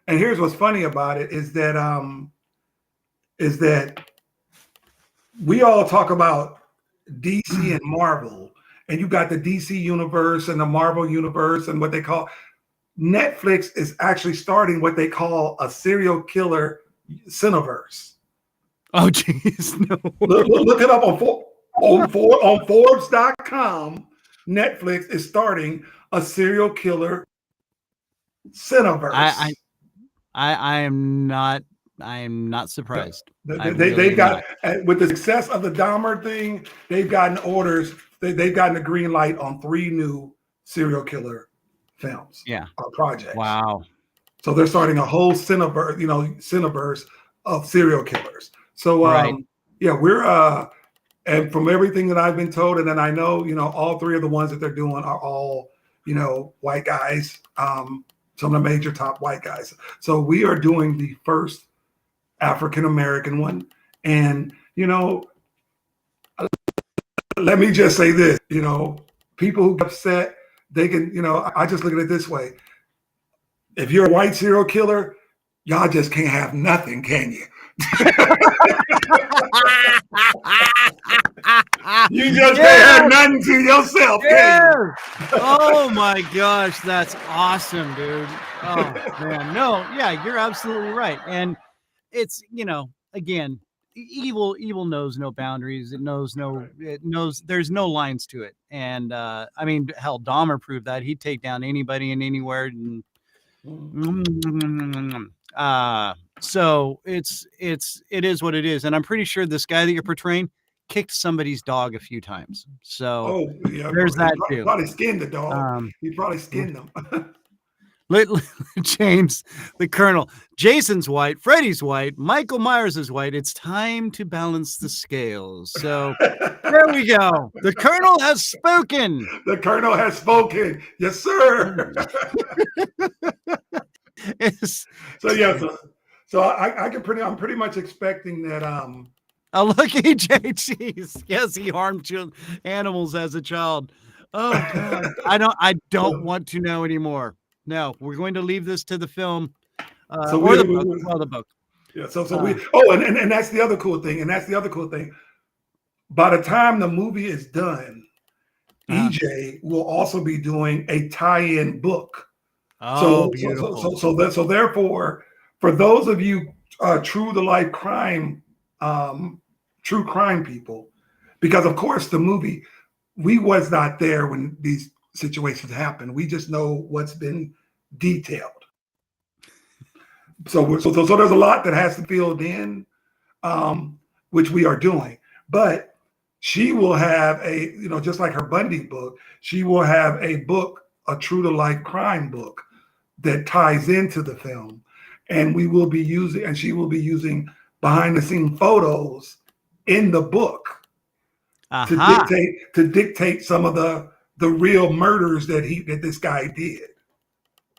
And here's what's funny about it is that we all talk about DC and Marvel, and you got the DC universe and the Marvel universe and what they call Netflix is actually starting what they call a serial killer Cineverse. Oh, jeez, no. Look it up on Forbes.com. Netflix is starting a serial killer Cineverse. I am not surprised. They've got, with the success of the Dahmer thing, they've gotten orders. They've gotten a green light on 3 new serial killer films. Or projects. Wow. So they're starting a whole Cineverse of serial killers. So we're and from everything that I've been told, and then I know, all 3 of the ones that they're doing are all, white guys, some of the major top white guys. So we are doing the first African-American one. And, let me just say this, people who get upset, they can, I just look at it this way. If you're a white serial killer, y'all just can't have nothing, can you? You just can't have nothing to yourself, can you? Oh my gosh, that's awesome, dude. Oh man, no, yeah, you're absolutely right. And it's, again, evil knows no boundaries. It knows there's no lines to it. And I mean, hell, Dahmer proved that. He'd take down anybody and anywhere. And so it is what it is. And I'm pretty sure this guy that you're portraying, kicked somebody's dog a few times. So Oh, yeah. there's He that too. probably skinned the dog. Um, He probably skinned them. James, the Colonel, Jason's white, Freddy's white, Michael Myers is white. It's time to balance the scales. So there we go. The Colonel has spoken. The Colonel has spoken. Yes, sir. So yeah, so I'm pretty much expecting that. Oh, look, EJ, jeez. Yes, he harmed animals as a child. Oh God, I don't want to know anymore. No, we're going to leave this to the film, So or the book. Well, the book. Yeah. So we. Oh, and that's the other cool thing. And that's the other cool thing. By the time the movie is done, EJ will also be doing a tie-in book. Oh, beautiful. So therefore, for those of you true crime people, because of course the movie, we was not there when these situations happen. We just know what's been detailed. So there's a lot that has to be filled in, which we are doing. But she will have just like her Bundy book, she will have a book, a true to life crime book that ties into the film. And she will be using behind the scene photos in the book to dictate some of the real murders that this guy did.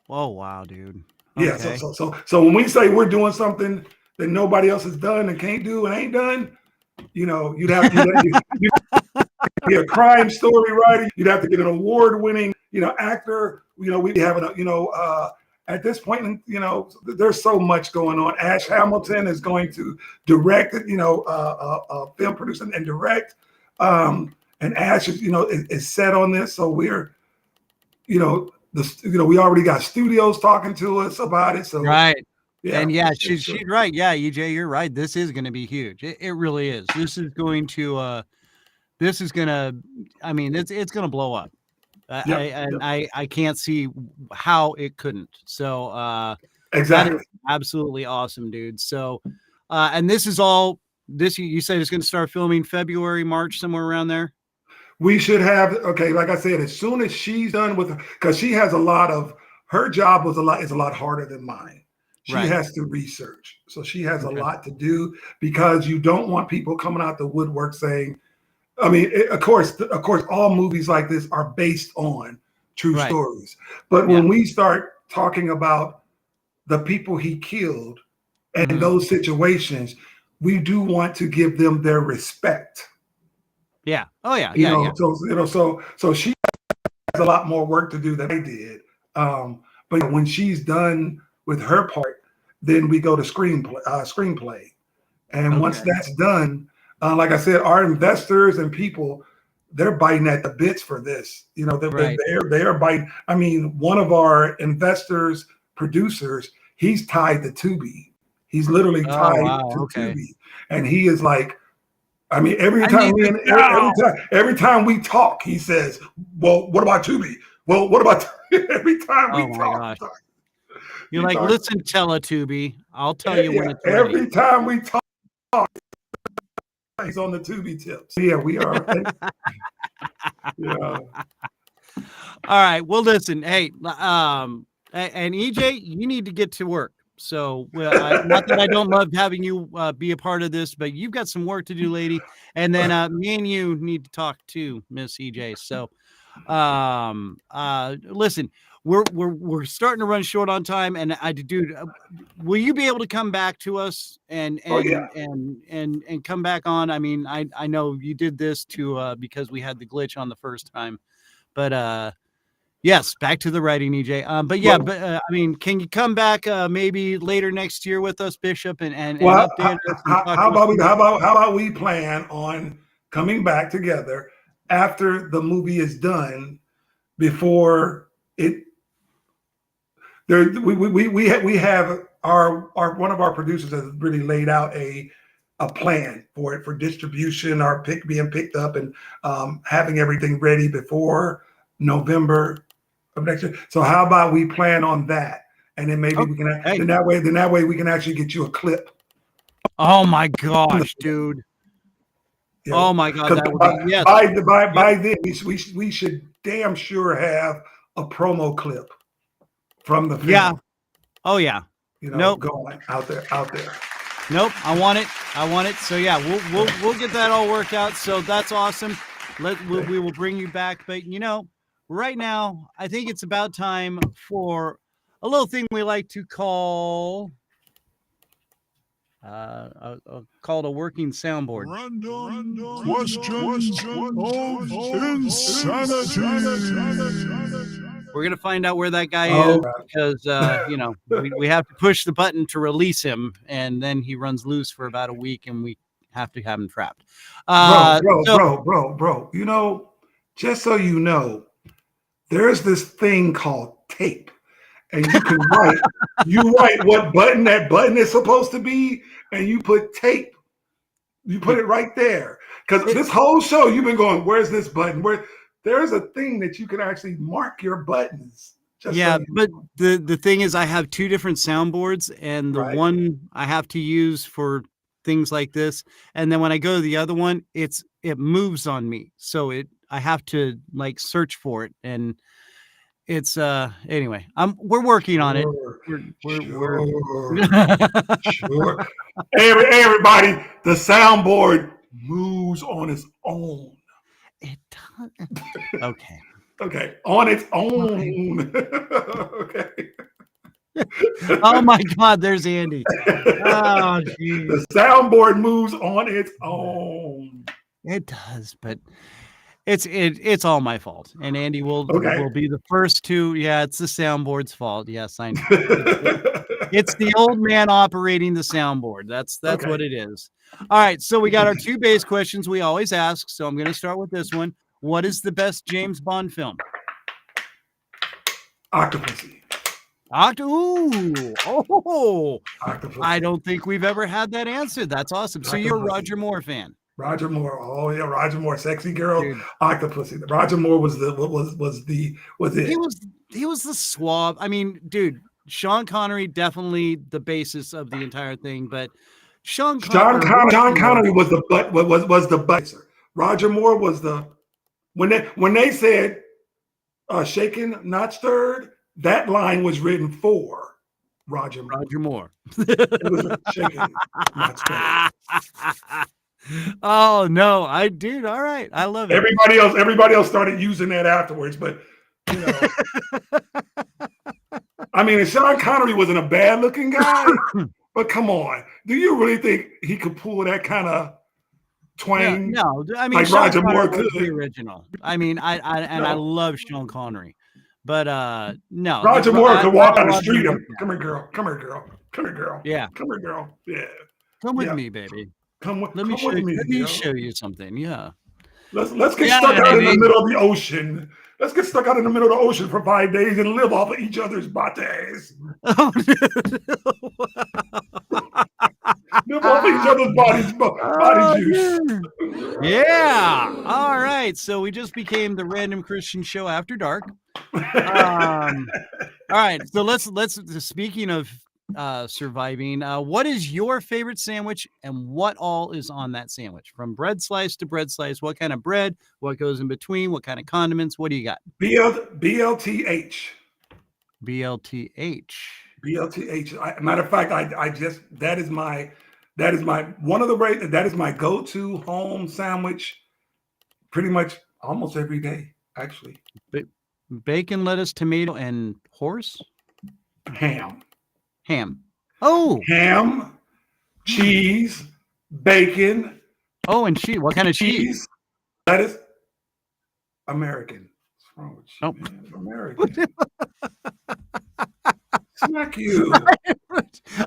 Oh wow, dude. Yeah. Okay. So when we say we're doing something that nobody else has done and can't do and ain't done, you'd have to be a crime story writer. You'd have to get an award-winning, actor. We have at this point, there's so much going on. Ash Hamilton is going to direct it, film producer and direct. And Ash is set on this. So we're, we already got studios talking to us about it. So right. Yeah, and yeah, she's right. Yeah, EJ, you're right. This is going to be huge. It really is. This is going to, I mean, it's going to blow up. I can't see how it couldn't. So exactly. That is absolutely awesome, dude. So and this is you said it's going to start filming February, March, somewhere around there. We should have, like I said, as soon as she's done with, because she has her job is a lot harder than mine. She has to research. So she has a lot to do, because you don't want people coming out the woodwork saying, I mean, of course, all movies like this are based on true stories. But when we start talking about the people he killed and those situations, we do want to give them their respect. Yeah. Oh yeah. So she has a lot more work to do than I did. But when she's done with her part, then we go to screenplay. And once that's done, like I said, our investors and people, they're biting at the bits for this. They're biting. I mean, one of our investors, producers, he's tied to Tubi. He's literally tied to Tubi, and he is like, I mean, every time we talk, he says, "Well, what about Tubi? Well, what about?" Every time we talk, you're like, "Listen, Teletubby, I'll tell you when it's ready." Every time we talk, he's on the Tubi tips. Yeah, we are. Yeah. All right. Well, listen. Hey, and EJ, you need to get to work. So, not that I don't love having you be a part of this, but you've got some work to do, lady. And then me and you need to talk too, Miss EJ. So, listen, we're starting to run short on time, and dude, will you be able to come back to us and come back on? I mean, I know you did this because we had the glitch on the first time, but yes, back to the writing, EJ. But yeah, I mean, can you come back maybe later next year with us, Bishop, and update us? How about we plan on coming back together after the movie is done, before it? We have our one of our producers has really laid out a plan for it, for distribution, being picked up, and having everything ready before November of next year. So how about we plan on that, and then maybe we can. Then that way we can actually get you a clip. Oh my gosh, dude! You know, Oh my God, 'cause that would be yes. by then we should damn sure have a promo clip from the film. Yeah. Oh yeah. You know, Nope. going out there. Nope. I want it. So yeah, we'll get that all worked out. So that's awesome. We will bring you back. But you know, right now, I think it's about time for a little thing we like to call called a working soundboard. Random questions of insanity. We're gonna find out where that guy Oh, is because you know we have to push the button to release him, and then he runs loose for about a week, and we have to have him trapped. Bro. You know, just so you know, there's this thing called tape, and you can write. You write what button that button is supposed to be, and you put tape. You put it right there. Because this whole show, you've been going, "Where's this button?" Where there's a thing that you can actually mark your buttons. Yeah, but the thing is, I have two different soundboards, and the one I have to use for things like this, and then when I go to the other one, it moves on me, so I have to like search for it, and it's anyway. We're working on it. Sure. Hey, everybody, the soundboard moves on its own. It does. Okay. Okay, on its own. Okay. Oh my God, there's Andy. Oh, geez. The soundboard moves on its own. It does, but it's all my fault. And Andy will be the first to. Yeah, it's the soundboard's fault. Yes, I know. It's the old man operating the soundboard. That's what it is. All right, so we got our two base questions we always ask. So I'm going to start with this one. What is the best James Bond film? Octopussy. Octopussy. I don't think we've ever had that answered. That's awesome. So you're a Roger Moore fan. Roger Moore. Oh yeah, Roger Moore, sexy girl, dude. Octopussy. Roger Moore was it. He was the suave. I mean, dude, Sean Connery definitely the basis of the entire thing, but Sean Connery was the butt was the buzzer. Roger Moore was the when they said shaken, not stirred, that line was written for Roger Moore. It was shaken, not stirred. Oh no, all right. I love it. Everybody else started using that afterwards, but you know. I mean, Sean Connery wasn't a bad looking guy, but come on. Do you really think he could pull that kind of twang? No, I mean, like Roger Moore could. The original. I mean, I love Sean Connery, but no. Roger Moore could walk down the street and come here, girl. Yeah. Come here, girl. Yeah. Come with me, baby. Let me show you something. Yeah. Let's get stuck out in the middle of the ocean. Let's get stuck out in the middle of the ocean for 5 days and live off of each other's bates. Oh, live off each other's body juice. Yeah. All right. So we just became the Random Christian Show After Dark. All right. So let's speaking of surviving, what is your favorite sandwich and what all is on that sandwich? From bread slice to bread slice, what kind of bread, what goes in between, what kind of condiments, what do you got? BLTH. Matter of fact, that is my go-to home sandwich pretty much almost every day, actually. Bacon, lettuce, tomato, and horse? Ham. Oh, ham, cheese, bacon. Oh, and cheese. What kind of cheese? That is American. What's wrong with you, man? American. Smack you.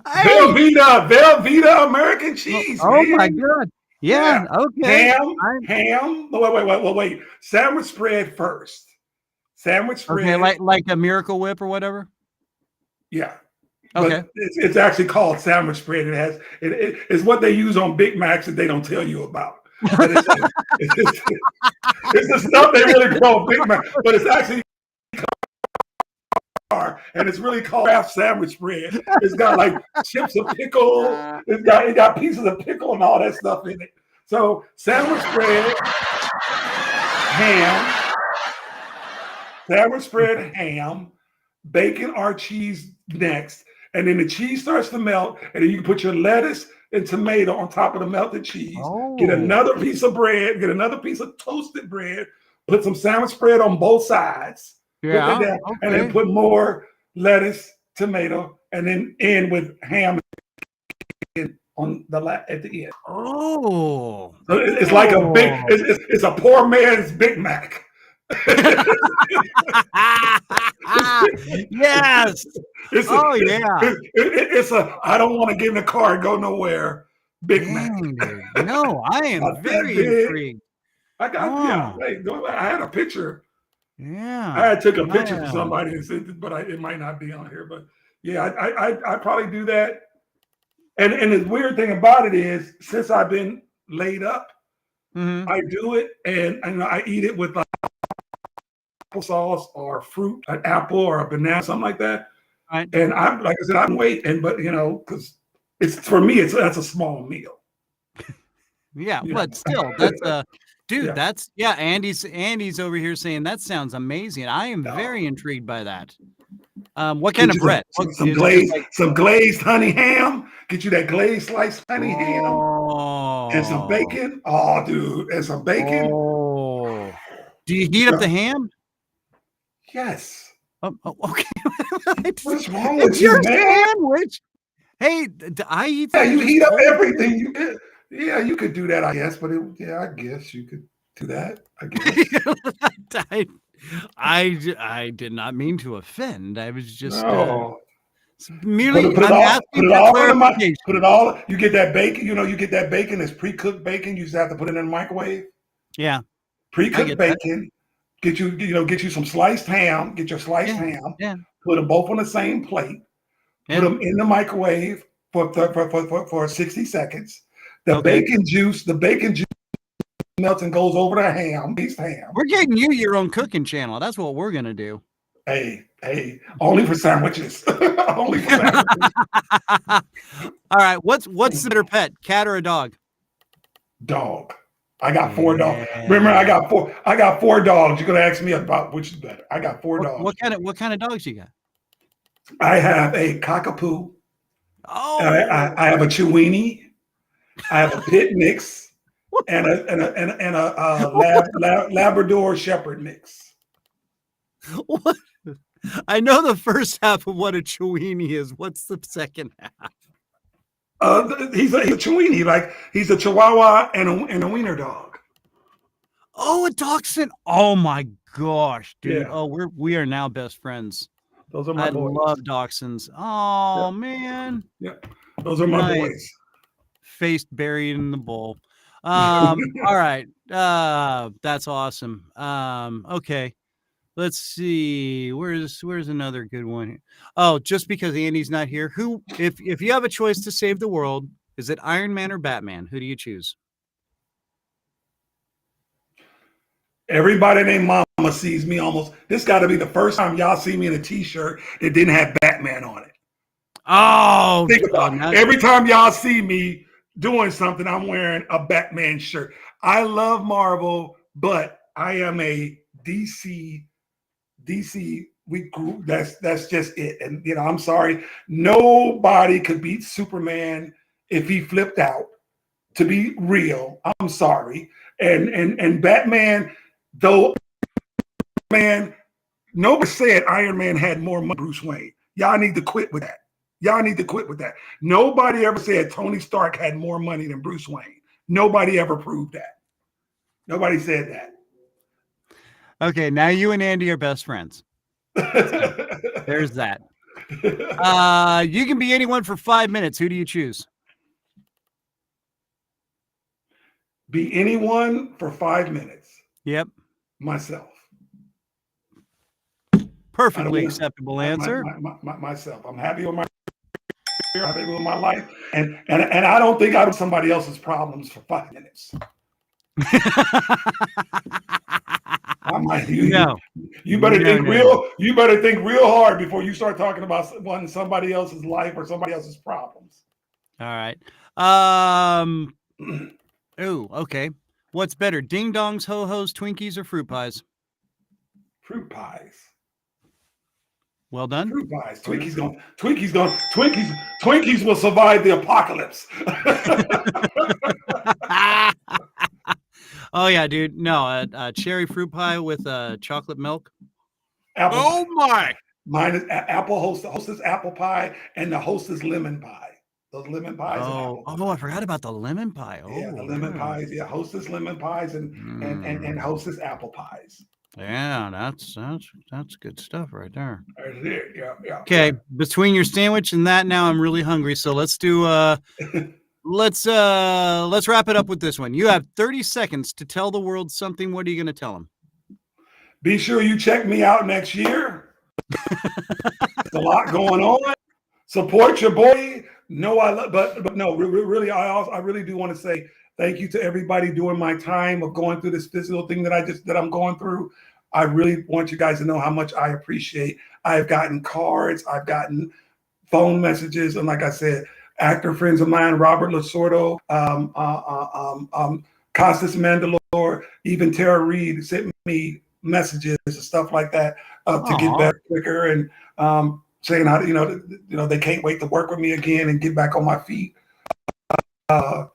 Velveeta American cheese. Oh my God. Yeah. Okay. Ham. Wait. Sandwich spread first. Sandwich spread. Okay, like a Miracle Whip or whatever. Yeah. Okay. But it's actually called sandwich spread. It's what they use on Big Macs that they don't tell you about. It's the stuff they really call Big Mac, but it's actually and it's really called Kraft sandwich spread. It's got like chips of pickle. It got pieces of pickle and all that stuff in it. So sandwich spread, ham, bacon or cheese next, and then the cheese starts to melt, and then you can put your lettuce and tomato on top of the melted cheese. Get another piece of bread, get another piece of toasted bread, put some sandwich spread on both sides, put that down, and then put more lettuce, tomato, and then end with ham on the at the end. Oh, so it's like a big. It's a poor man's Big Mac. Yes. It's a. I don't want to get in the car and go nowhere. Big Mac. No, I am very intrigued. I got I had a picture. Yeah, I took a picture for somebody and said, but it might not be on here. But yeah, I probably do that. And the weird thing about it is, since I've been laid up, I do it, and I eat it with applesauce or fruit, an apple or a banana, something like that. Right. And I'm like I said, I'm waiting, but because it's for me, that's a small meal. Yeah, but still, that's a dude. That's Andy's over here saying that sounds amazing. I am very intrigued by that. What kind of bread? Some glazed honey ham. Get you that glazed sliced honey ham and some bacon. Oh, dude, and some bacon. Oh, do you heat up the ham? Yes. Okay. What's wrong with it's you, your man? Sandwich. Hey, I eat. Yeah, you heat up everything. You could. Yeah, you could do that, I guess. But I guess you could do that. I guess. I did not mean to offend. I was just merely put it all. You get that bacon. You get that bacon that's pre-cooked bacon. You just have to put it in the microwave. Yeah, pre-cooked bacon. Get you some sliced ham. Get your sliced ham. Yeah. Put them both on the same plate. Put them in the microwave for 60 seconds. The bacon juice melts and goes over the ham. We're getting you your own cooking channel. That's what we're gonna do. Hey, only for sandwiches. Only for sandwiches. All right, what's the better pet, cat or a dog? Dog. I got 4 dogs. Remember, I got 4 dogs. You're gonna ask me about which is better. I got 4 dogs. What kind of dogs you got? I have a cockapoo. Oh, I have a Chiweenie. I have a pit mix and a Labrador Shepherd mix. What? I know the first half of what a Chiweenie is. What's the second half? He's a Chiweenie, like he's a Chihuahua and a wiener dog. Oh, a dachshund! Oh my gosh, dude! Yeah. Oh, we are now best friends. Those are my boys. I love dachshunds. Oh man. Yeah, those are my boys. Face buried in the bowl. All right. That's awesome. Okay. Let's see. Where's another good one here? Oh, just because Andy's not here. Who, if you have a choice to save the world, is it Iron Man or Batman? Who do you choose? Everybody named Mama sees me almost. This got to be the first time y'all see me in a T-shirt that didn't have Batman on it. Oh, think about it. Every time y'all see me doing something, I'm wearing a Batman shirt. I love Marvel, but I am a DC. We grew. That's just it. And I'm sorry. Nobody could beat Superman if he flipped out. To be real, I'm sorry. And Batman, though, man, nobody said Iron Man had more money than Bruce Wayne. Y'all need to quit with that. Nobody ever said Tony Stark had more money than Bruce Wayne. Nobody ever proved that. Nobody said that. Okay, now you and Andy are best friends. There's that. You can be anyone for 5 minutes. Who do you choose? Be anyone for 5 minutes. Yep. Myself. Perfectly acceptable answer. Myself. I'm happy with my life, and I don't think I do somebody else's problems for 5 minutes. You better think real hard before you start talking about somebody else's life or somebody else's problems. All right. Oh, okay. What's better, ding dongs, ho hos, Twinkies, or fruit pies? Fruit pies. Well done. Fruit pies. Twinkies will survive the apocalypse. Oh yeah, dude. No, cherry fruit pie with chocolate milk. Apple Oh pie. my! Mine is apple hostess apple pie and the hostess lemon pie. Those lemon pies and apple pie. I forgot about the lemon pie. Yeah, the Oh, lemon yeah. pies. Yeah, hostess lemon pies and hostess apple pies. Yeah, that's good stuff right there. That's it. Yeah. Okay, between your sandwich and that, now I'm really hungry. So let's do let's wrap it up with this one. You have 30 seconds to tell the world something. What are you going to tell them? Be sure you check me out next year. There's a lot going on. Support your boy. No, but no, really, I really do want to say thank you to everybody during my time of going through this physical thing that I'm going through. I really want you guys to know how much I appreciate. I've gotten cards, I've gotten phone messages, and like I said, actor friends of mine, Robert Lasordo, Costas Mandalore, even Tara Reid sent me messages and stuff like that to get better quicker, and saying how they can't wait to work with me again and get back on my feet. I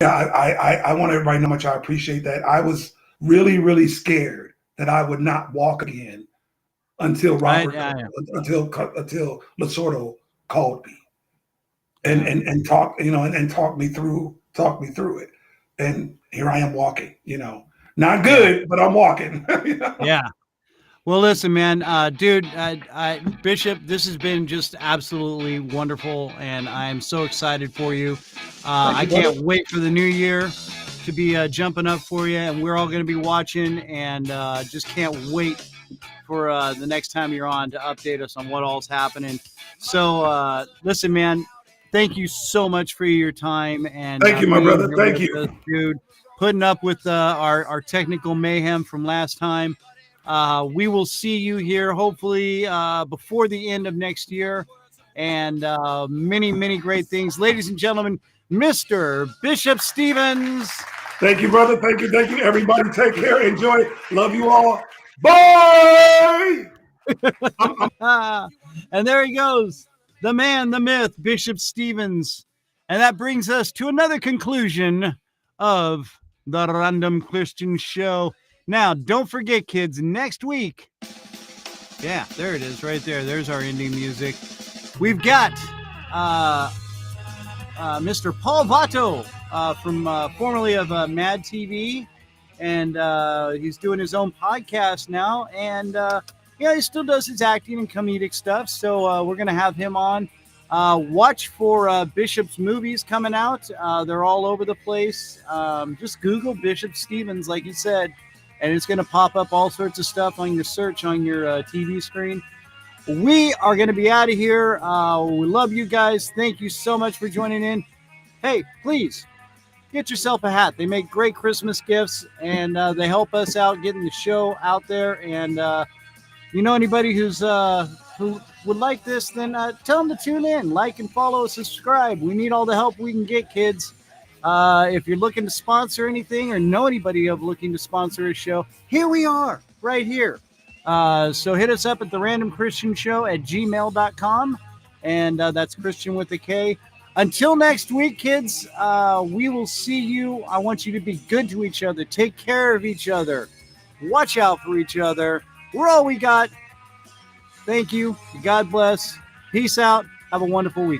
want everybody to know how much I appreciate that. I was really, really scared that I would not walk again until until Lasordo called me and talked me through it. And here I am walking, not good, but I'm walking. Yeah. Well, listen, man, dude, Bishop, this has been just absolutely wonderful, and I'm so excited for you. I can't wait for the new year to be jumping up for you, and we're all going to be watching, and just can't wait for the next time you're on to update us on what all's happening. So, listen, man, thank you so much for your time. And thank you, my brother. Thank you, us, dude. Putting up with our technical mayhem from last time. We will see you here hopefully before the end of next year, and many, many great things. Ladies and gentlemen, Mr. Bishop Stevens. Thank you, brother. Thank you. Everybody take care. Enjoy. Love you all. Bye. And there he goes, the man, the myth, Bishop Stevens. And that brings us to another conclusion of the Random Christian Show. Now, don't forget, kids, next week, yeah, there it is right there. There's our ending music. We've got Mr. Paul Vato from formerly of Mad TV, and he's doing his own podcast now, and he still does his acting and comedic stuff, so we're going to have him on. Watch for Bishop's movies coming out. They're all over the place. Just Google Bishop Stevens, like he said, and it's going to pop up all sorts of stuff on your search on your TV screen. We are going to be out of here. We love you guys. Thank you so much for joining in. Hey, please get yourself a hat. They make great Christmas gifts, and they help us out getting the show out there. And anybody who would like this, then tell them to tune in, like and follow, subscribe. We need all the help we can get, kids. If you're looking to sponsor anything or know anybody looking to sponsor a show, here we are, right here. So hit us up at therandomchristianshow@gmail.com, and that's Christian with a K. Until next week, kids, we will see you. I want you to be good to each other. Take care of each other. Watch out for each other. We're all we got. Thank you. God bless. Peace out. Have a wonderful week.